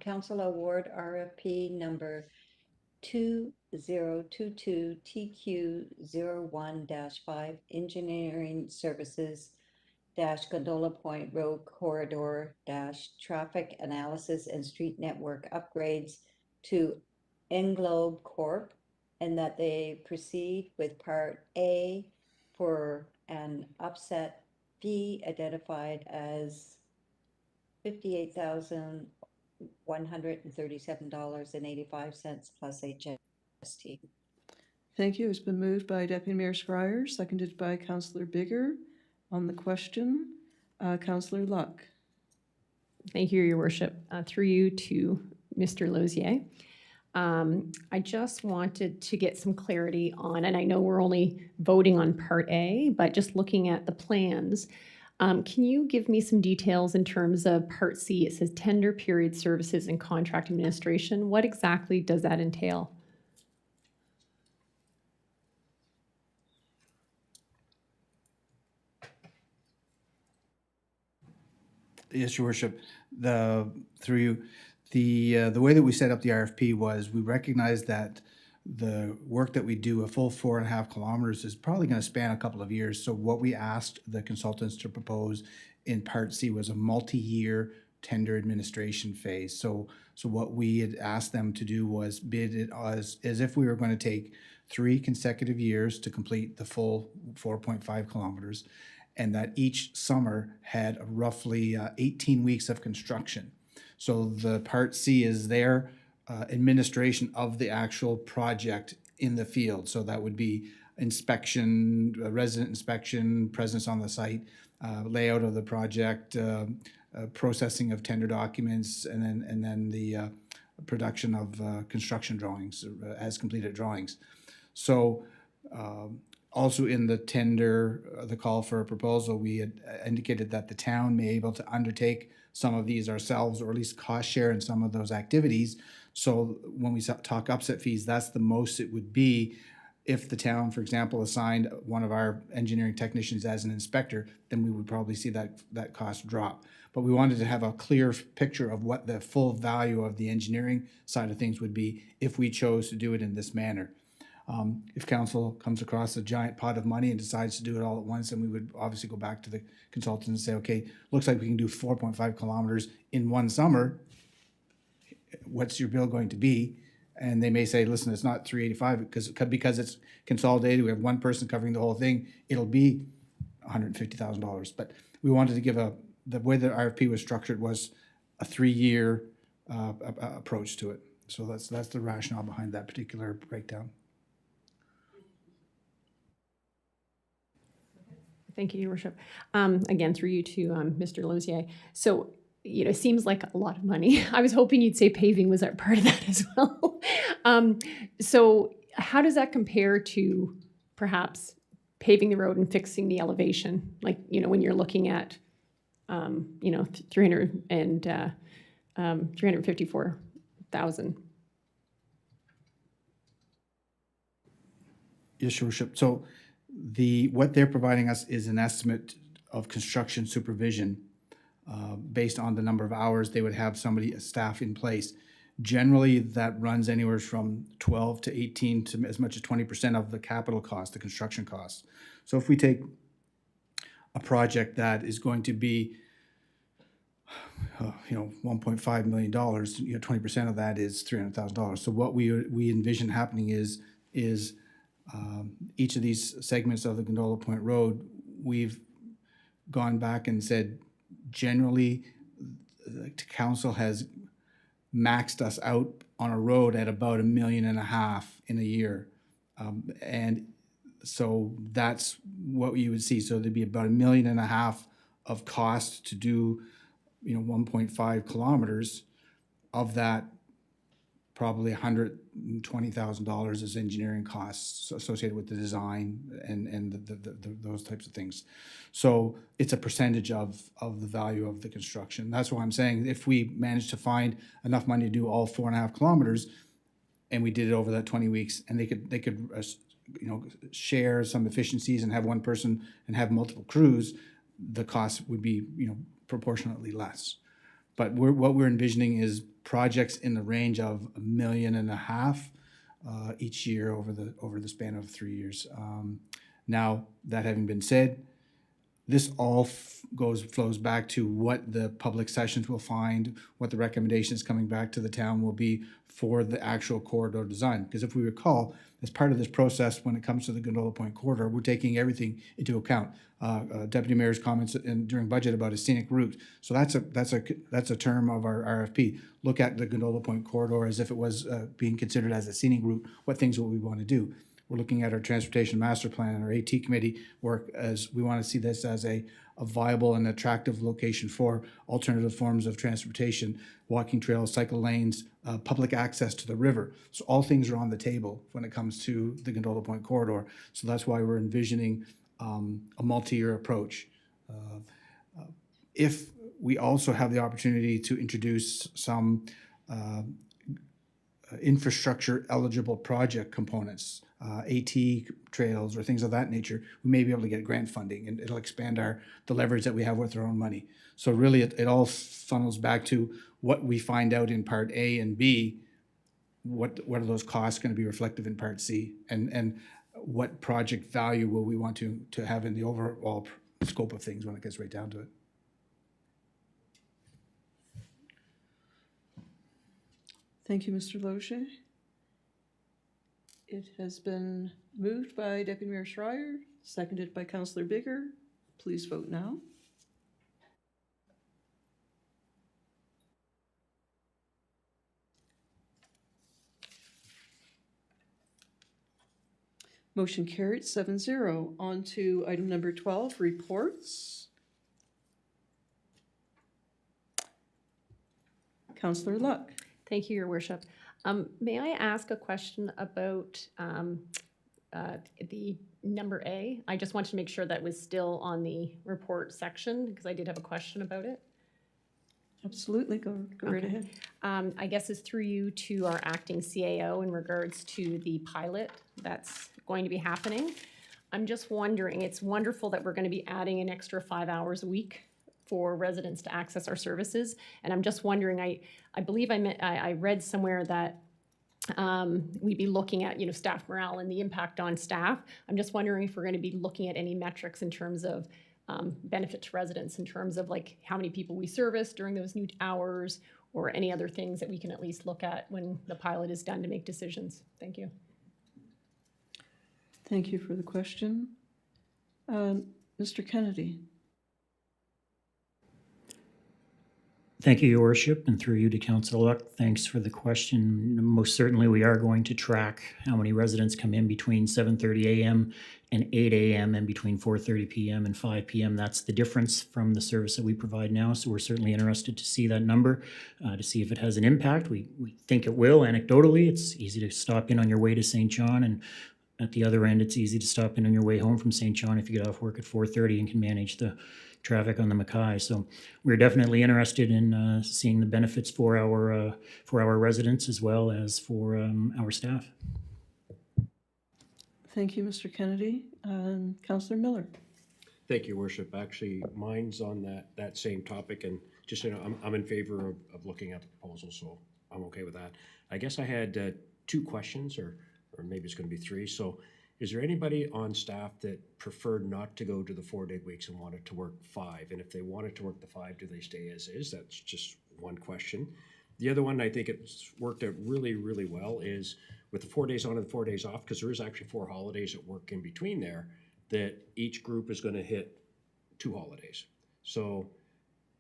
Council award RFP number 2022 TQ01-5 Engineering Services Gondola Point Road Corridor Traffic Analysis and Street Network Upgrades to Englobe Corp, and that they proceed with Part A for an upset fee identified as $58,137.85 plus HST. Thank you. It's been moved by Deputy Mayor Schreier, seconded by Councillor Bigger. On the question, Councillor Luck. Thank you, Your Worship. Through you to Mr. Lozier. I just wanted to get some clarity on, and I know we're only voting on Part A, but just looking at the plans, can you give me some details in terms of Part C? It says tender period services and contract administration. What exactly does that entail? Yes, Your Worship. Through you, the way that we set up the RFP was we recognized that the work that we do, a full 4.5 kilometers, is probably going to span a couple of years. So what we asked the consultants to propose in Part C was a multi-year tender administration phase. So what we had asked them to do was bid it as if we were going to take 3 consecutive years to complete the full 4.5 kilometers, and that each summer had roughly 18 weeks of construction. So the Part C is their administration of the actual project in the field. So that would be inspection, resident inspection, presence on the site, layout of the project, processing of tender documents, and then the production of construction drawings, as completed drawings. So also in the tender, the call for a proposal, we had indicated that the town may be able to undertake some of these ourselves, or at least cost share in some of those activities. So when we talk upset fees, that's the most it would be. If the town, for example, assigned one of our engineering technicians as an inspector, then we would probably see that cost drop. But we wanted to have a clear picture of what the full value of the engineering side of things would be if we chose to do it in this manner. If council comes across a giant pot of money and decides to do it all at once, then we would obviously go back to the consultants and say, okay, looks like we can do 4.5 kilometers in one summer. What's your bill going to be? And they may say, listen, it's not $385 because it's consolidated. We have one person covering the whole thing. It'll be $150,000. But we wanted to give the way the RFP was structured was a 3-year approach to it. So that's the rationale behind that particular breakdown. Thank you, Your Worship. Again, through you to Mr. Lozier. So seems like a lot of money. I was hoping you'd say paving was a part of that as well. So how does that compare to perhaps paving the road and fixing the elevation? Like, when you're looking at, 354,000. Yes, Your Worship. So what they're providing us is an estimate of construction supervision based on the number of hours they would have a staff in place. Generally, that runs anywhere from 12 to 18 to as much as 20% of the capital cost, the construction costs. So if we take a project that is going to be, $1.5 million, 20% of that is $300,000. So what we envision happening is each of these segments of the Gondola Point Road, we've gone back and said, generally, the council has maxed us out on a road at about $1.5 million in a year. And so that's what you would see. So there'd be about $1.5 million of cost to do, 1.5 kilometers. Of that, probably $120,000 is engineering costs associated with the design and those types of things. So it's a percentage of the value of the construction. That's why I'm saying if we manage to find enough money to do all 4.5 kilometers, and we did it over that 20 weeks, and they could share some efficiencies and have one person and have multiple crews, the cost would be proportionately less. But what we're envisioning is projects in the range of $1.5 million each year over the span of 3 years. Now, that having been said, this all flows back to what the public sessions will find, what the recommendations coming back to the town will be for the actual corridor design. Because if we recall, as part of this process, when it comes to the Gondola Point corridor, we're taking everything into account. Deputy Mayor's comments during budget about a scenic route. So that's a term of our RFP. Look at the Gondola Point corridor as if it was being considered as a scenic route. What things will we want to do? We're looking at our transportation master plan and our AT committee work as we want to see this as a viable and attractive location for alternative forms of transportation, walking trails, cycle lanes, public access to the river. So all things are on the table when it comes to the Gondola Point corridor. So that's why we're envisioning a multi-year approach. If we also have the opportunity to introduce some infrastructure eligible project components, AT trails or things of that nature, we may be able to get grant funding, and it'll expand the leverage that we have with our own money. So really it all funnels back to what we find out in part A and B, what are those costs going to be reflective in part C, and what project value will we want to have in the overall scope of things when it gets right down to it. Thank you, Mr. Loge. It has been moved by Deputy Mayor Schreier, seconded by Councillor Bigger. Please vote now. Motion carried 7-0. On to item number 12, reports. Councillor Luck. Thank you, Your Worship. May I ask a question about the number A? I just wanted to make sure that was still on the report section because I did have a question about it. Absolutely, go right ahead. I guess it's through you to our acting CAO in regards to the pilot that's going to be happening. I'm just wondering, it's wonderful that we're going to be adding an extra 5 hours a week for residents to access our services. And I'm just wondering, I believe I read somewhere that we'd be looking at, staff morale and the impact on staff. I'm just wondering if we're going to be looking at any metrics in terms of benefit to residents, in terms of like how many people we service during those new hours, or any other things that we can at least look at when the pilot is done to make decisions. Thank you. Thank you for the question. Mr. Kennedy. Thank you, Your Worship, and through you to Councillor thanks for the question. Most certainly, we are going to track how many residents come in between 7:30 a.m. and 8 a.m. and between 4:30 p.m. and 5 p.m. That's the difference from the service that we provide now. So we're certainly interested to see that number, to see if it has an impact. We think it will. Anecdotally, it's easy to stop in on your way to St. John, and at the other end, it's easy to stop in on your way home from St. John if you get off work at 4:30 and can manage the traffic on the Mackay. So we're definitely interested in seeing the benefits for our residents as well as for our staff. Thank you, Mr. Kennedy. Councillor Miller. Thank you, Worship. Actually, mine's on that same topic, and just so you know, I'm in favor of looking at the proposal, so I'm okay with that. I guess I had 2 questions, or maybe it's going to be 3. So, is there anybody on staff that preferred not to go to the 4-day weeks and wanted to work 5? And if they wanted to work the 5, do they stay as is? That's just one question. The other one, I think it's worked out really, really well, is with the 4 days on and 4 days off, because there is actually 4 holidays at work in between there, that each group is going to hit 2 holidays. So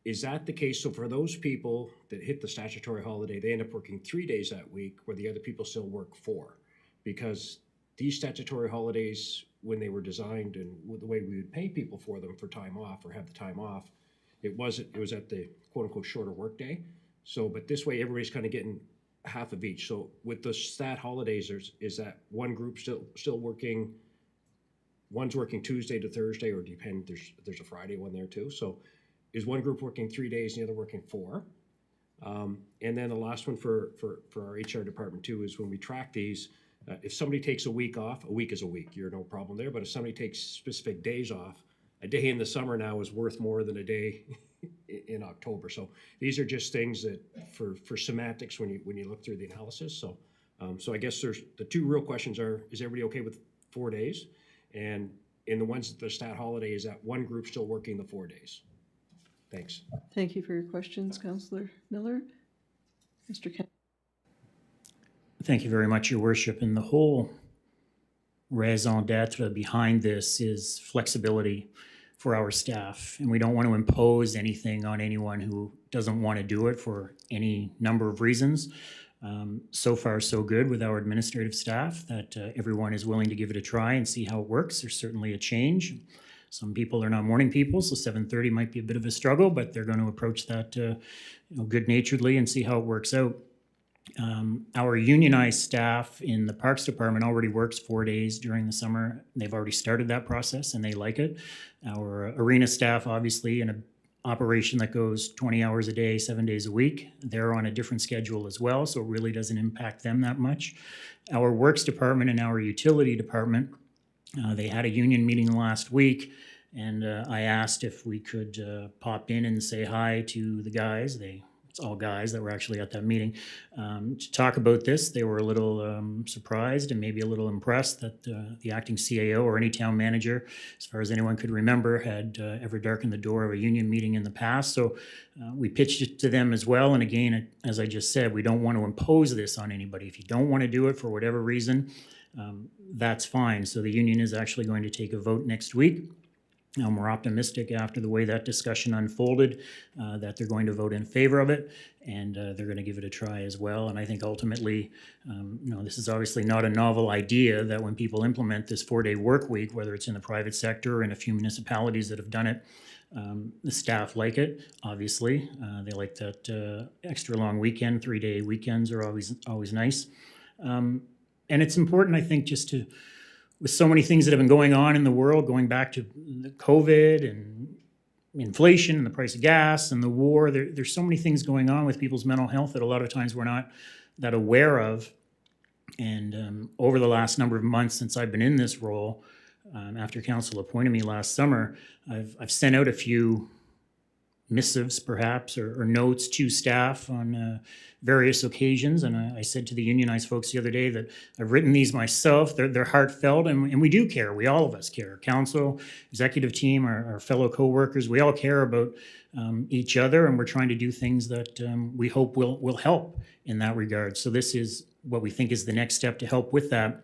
is that the case? So for those people that hit the statutory holiday, they end up working 3 days that week, where the other people still work 4. Because these statutory holidays, when they were designed and the way we would pay people for them for time off or have the time off, it was at the quote unquote shorter work day. So, but this way everybody's kind of getting half of each. So with the stat holidays, is that one group still working, one's working Tuesday to Thursday, or depend, there's a Friday one there too. So is one group working 3 days and the other working 4? And then the last one for our HR department too is when we track these, if somebody takes a week off, a week is a week, you're no problem there. But if somebody takes specific days off, a day in the summer now is worth more than a day in October. So these are just things that for semantics when you look through the analysis. So so I guess there's the 2 real questions are: is everybody okay with 4 days? And in the ones that the stat holiday, is that one group still working the 4 days? Thanks. Thank you for your questions, Councillor Miller. Mr. Kennedy. Thank you very much, Your Worship. And the whole raison d'etre behind this is flexibility for our staff. And we don't want to impose anything on anyone who doesn't want to do it for any number of reasons. So far, so good with our administrative staff, that everyone is willing to give it a try and see how it works. There's certainly a change. Some people are not morning people, so 7:30 might be a bit of a struggle, but they're going to approach that good-naturedly and see how it works out. Our unionized staff in the Parks Department already works 4 days during the summer. They've already started that process and they like it. Our arena staff, obviously, in an operation that goes 20 hours a day, 7 days a week, they're on a different schedule as well, so it really doesn't impact them that much. Our Works Department and our Utility Department, they had a union meeting last week, and I asked if we could pop in and say hi to the guys. It's all guys that were actually at that meeting, to talk about this. They were a little surprised and maybe a little impressed that the acting CAO or any town manager, as far as anyone could remember, had ever darkened the door of a union meeting in the past. So we pitched it to them as well. And again, as I just said, we don't want to impose this on anybody. If you don't want to do it for whatever reason, that's fine. So the union is actually going to take a vote next week. We're optimistic after the way that discussion unfolded that they're going to vote in favor of it, and they're going to give it a try as well. And I think ultimately, this is obviously not a novel idea that when people implement this 4-day work week, whether it's in the private sector or in a few municipalities that have done it, the staff like it, obviously. They like that extra long weekend. 3-day weekends are always nice. And it's important, I think, just to, with so many things that have been going on in the world, going back to COVID and inflation and the price of gas and the war, there's so many things going on with people's mental health that a lot of times we're not that aware of. And over the last number of months since I've been in this role, after council appointed me last summer, I've sent out a few missives perhaps or notes to staff on various occasions, and I said to the unionized folks the other day that I've written these myself. They're heartfelt, and we do care. We all of us care. Council, executive team, our fellow co-workers, we all care about each other, and we're trying to do things that we hope will help in that regard. So this is what we think is the next step to help with that.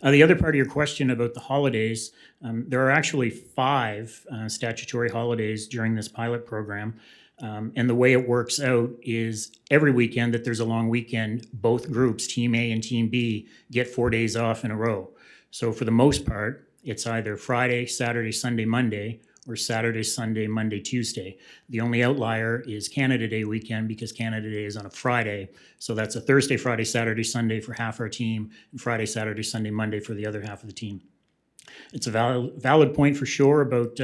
The other part of your question about the holidays, there are actually 5 statutory holidays during this pilot program. And the way it works out is every weekend that there's a long weekend, both groups, Team A and Team B, get 4 days off in a row. So for the most part, it's either Friday, Saturday, Sunday, Monday, or Saturday, Sunday, Monday, Tuesday. The only outlier is Canada Day weekend because Canada Day is on a Friday. So that's a Thursday, Friday, Saturday, Sunday for half our team, and Friday, Saturday, Sunday, Monday for the other half of the team. It's a valid point for sure about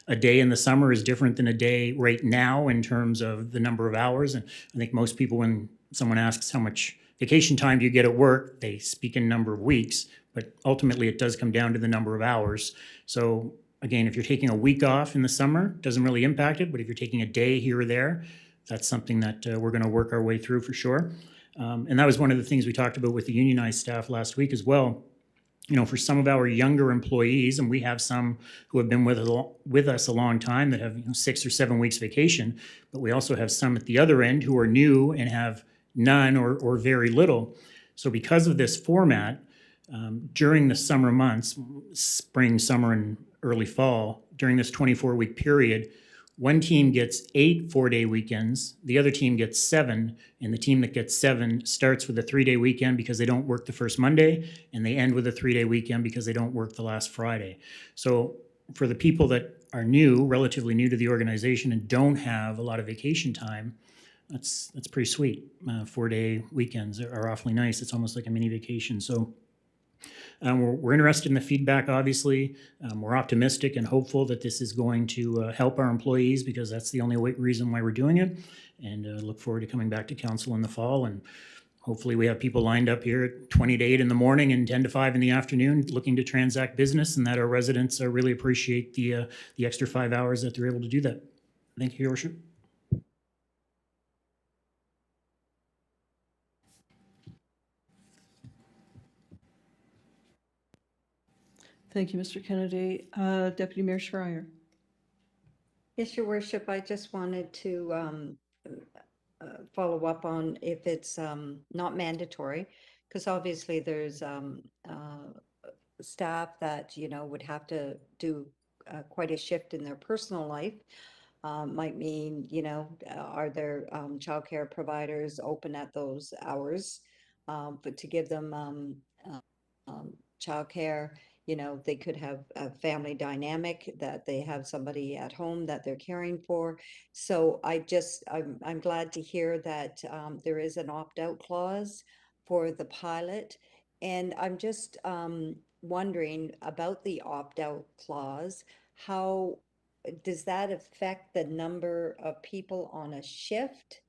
a day in the summer is different than a day right now in terms of the number of hours. And I think most people, when someone asks how much vacation time do you get at work, they speak in number of weeks, but ultimately it does come down to the number of hours. So again, if you're taking a week off in the summer, it doesn't really impact it, but if you're taking a day here or there, that's something that we're going to work our way through for sure. And that was one of the things we talked about with the unionized staff last week as well. You know, for some of our younger employees, and we have some who have been with us a long time that have 6 or 7 weeks vacation, but we also have some at the other end who are new and have none or very little. So because of this format, during the summer months, spring, summer, and early fall, during this 24-week period, one team gets 8 4-day weekends, the other team gets 7, and the team that gets 7 starts with a 3-day weekend because they don't work the first Monday, and they end with a 3-day weekend because they don't work the last Friday. So for the people that are new, relatively new to the organization and don't have a lot of vacation time, that's pretty sweet. 4-day weekends are awfully nice. It's almost like a mini vacation. So we're interested in the feedback, obviously. We're optimistic and hopeful that this is going to help our employees because that's the only reason why we're doing it. And look forward to coming back to council in the fall. And hopefully we have people lined up here at 20 to 8 in the morning and 10 to 5 in the afternoon looking to transact business, and that our residents really appreciate the extra 5 hours that they're able to do that. Thank you, Your Worship. Thank you, Mr. Kennedy. Deputy Mayor Schreier. Yes, Your Worship, I just wanted to follow up on if it's not mandatory, because obviously there's staff that, would have to do quite a shift in their personal life. Might mean, are there childcare providers open at those hours? But to give them childcare, they could have a family dynamic that they have somebody at home that they're caring for. So I'm glad to hear that there is an opt-out clause for the pilot. And I'm just wondering about the opt-out clause. How does that affect the number of people on a shift?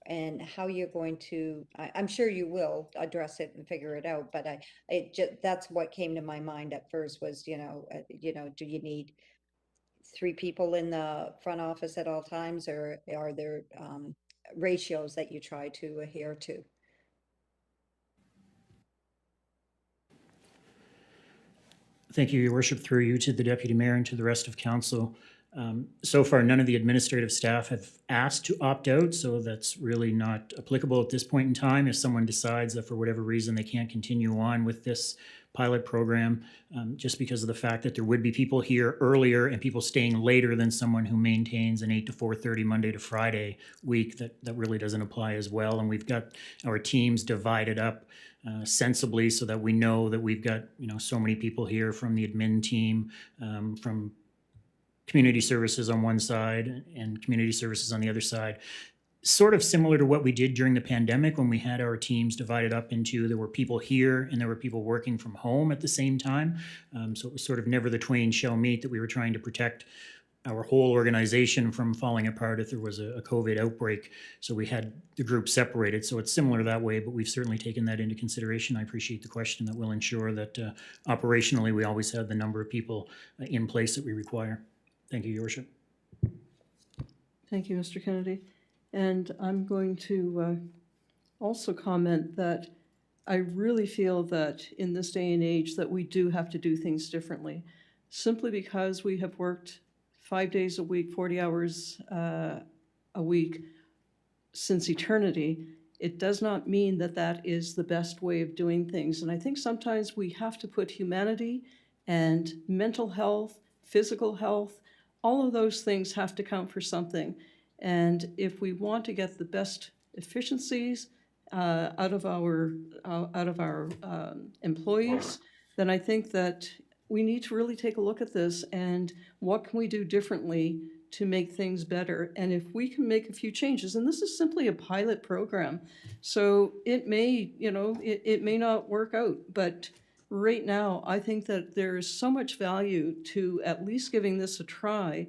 And how you're going to, I'm sure you will address it and figure it out, but that's what came to my mind at first was, do you need 3 people in the front office at all times, or are there ratios that you try to adhere to? Thank you, Your Worship, through you to the Deputy Mayor and to the rest of Council. So far, none of the administrative staff have asked to opt out, so that's really not applicable at this point in time. If someone decides that for whatever reason they can't continue on with this pilot program, just because of the fact that there would be people here earlier and people staying later than someone who maintains an 8 to 4:30 Monday to Friday week, that really doesn't apply as well. And we've got our teams divided up sensibly so that we know that we've got so many people here from the admin team, from community services on one side and community services on the other side. Sort of similar to what we did during the pandemic when we had our teams divided up into, there were people here and there were people working from home at the same time. So it was sort of never the twain shall meet, that we were trying to protect our whole organization from falling apart if there was a COVID outbreak. So we had the group separated. So it's similar that way, but we've certainly taken that into consideration. I appreciate the question. That will ensure that operationally we always have the number of people in place that we require. Thank you, Your Worship. Thank you, Mr. Kennedy. And I'm going to also comment that I really feel that in this day and age that we do have to do things differently. Simply because we have worked 5 days a week, 40 hours a week since eternity, it does not mean that that is the best way of doing things. And I think sometimes we have to put humanity and mental health, physical health, all of those things have to count for something. And if we want to get the best efficiencies out of our employees, then I think that we need to really take a look at this and what can we do differently to make things better. And if we can make a few changes, and this is simply a pilot program, so it may, it may not work out, but right now, I think that there is so much value to at least giving this a try.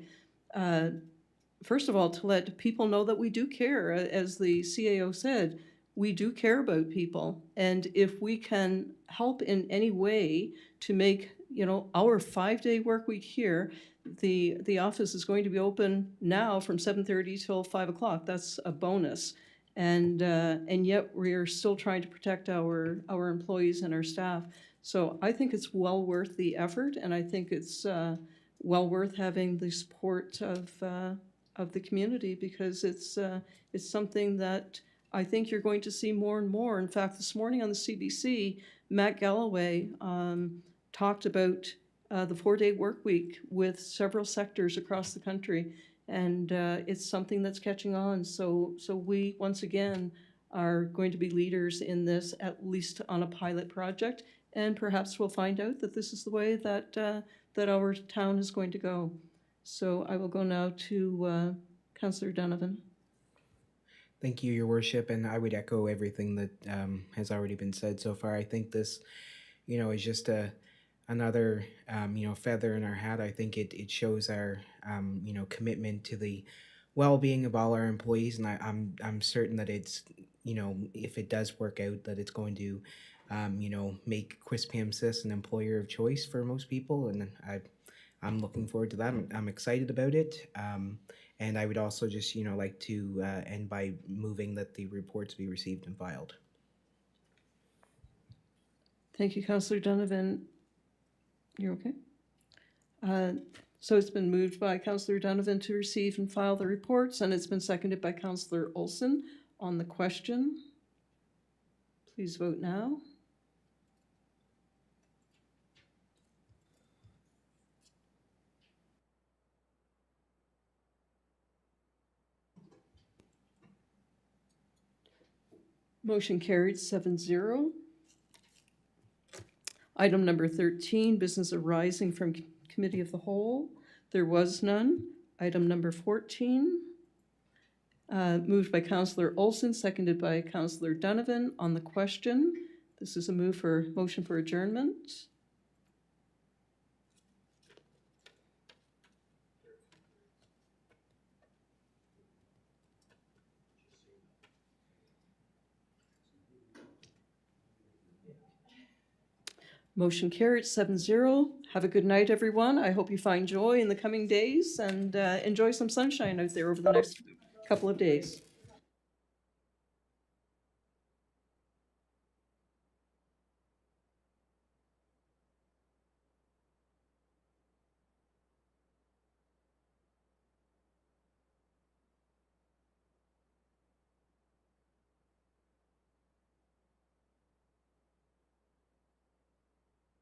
First of all, to let people know that we do care. As the CAO said, we do care about people. And if we can help in any way to make, our 5-day work week here, the office is going to be open now from 7:30 till 5 o'clock. That's a bonus. And yet we're still trying to protect our employees and our staff. So I think it's well worth the effort, and I think it's well worth having the support of the community, because it's something that I think you're going to see more and more. In fact, this morning on the CBC, Matt Galloway talked about the 4-day work week with several sectors across the country, and it's something that's catching on. So we, once again, are going to be leaders in this, at least on a pilot project, and perhaps we'll find out that this is the way that that our town is going to go. So I will go now to Councillor Donovan. Thank you, Your Worship, and I would echo everything that has already been said so far. I think this, is just another, feather in our hat. I think it shows our, commitment to the well-being of all our employees, and I'm certain that it's, if it does work out, that it's going to, make Quispamsis an employer of choice for most people, and I'm looking forward to that. I'm excited about it. And I would also just, like to end by moving that the reports be received and filed. Thank you, Councillor Donovan. You're okay? So it's been moved by Councillor Donovan to receive and file the reports, and it's been seconded by Councillor Olson on the question. Please vote now. Motion carried 7-0. Item number 13, business arising from Committee of the Whole. There was none. Item number 14, moved by Councillor Olson, seconded by Councillor Donovan on the question. This is a motion for adjournment. Motion carried 7-0. Have a good night, everyone. I hope you find joy in the coming days and enjoy some sunshine out there over the next couple of days.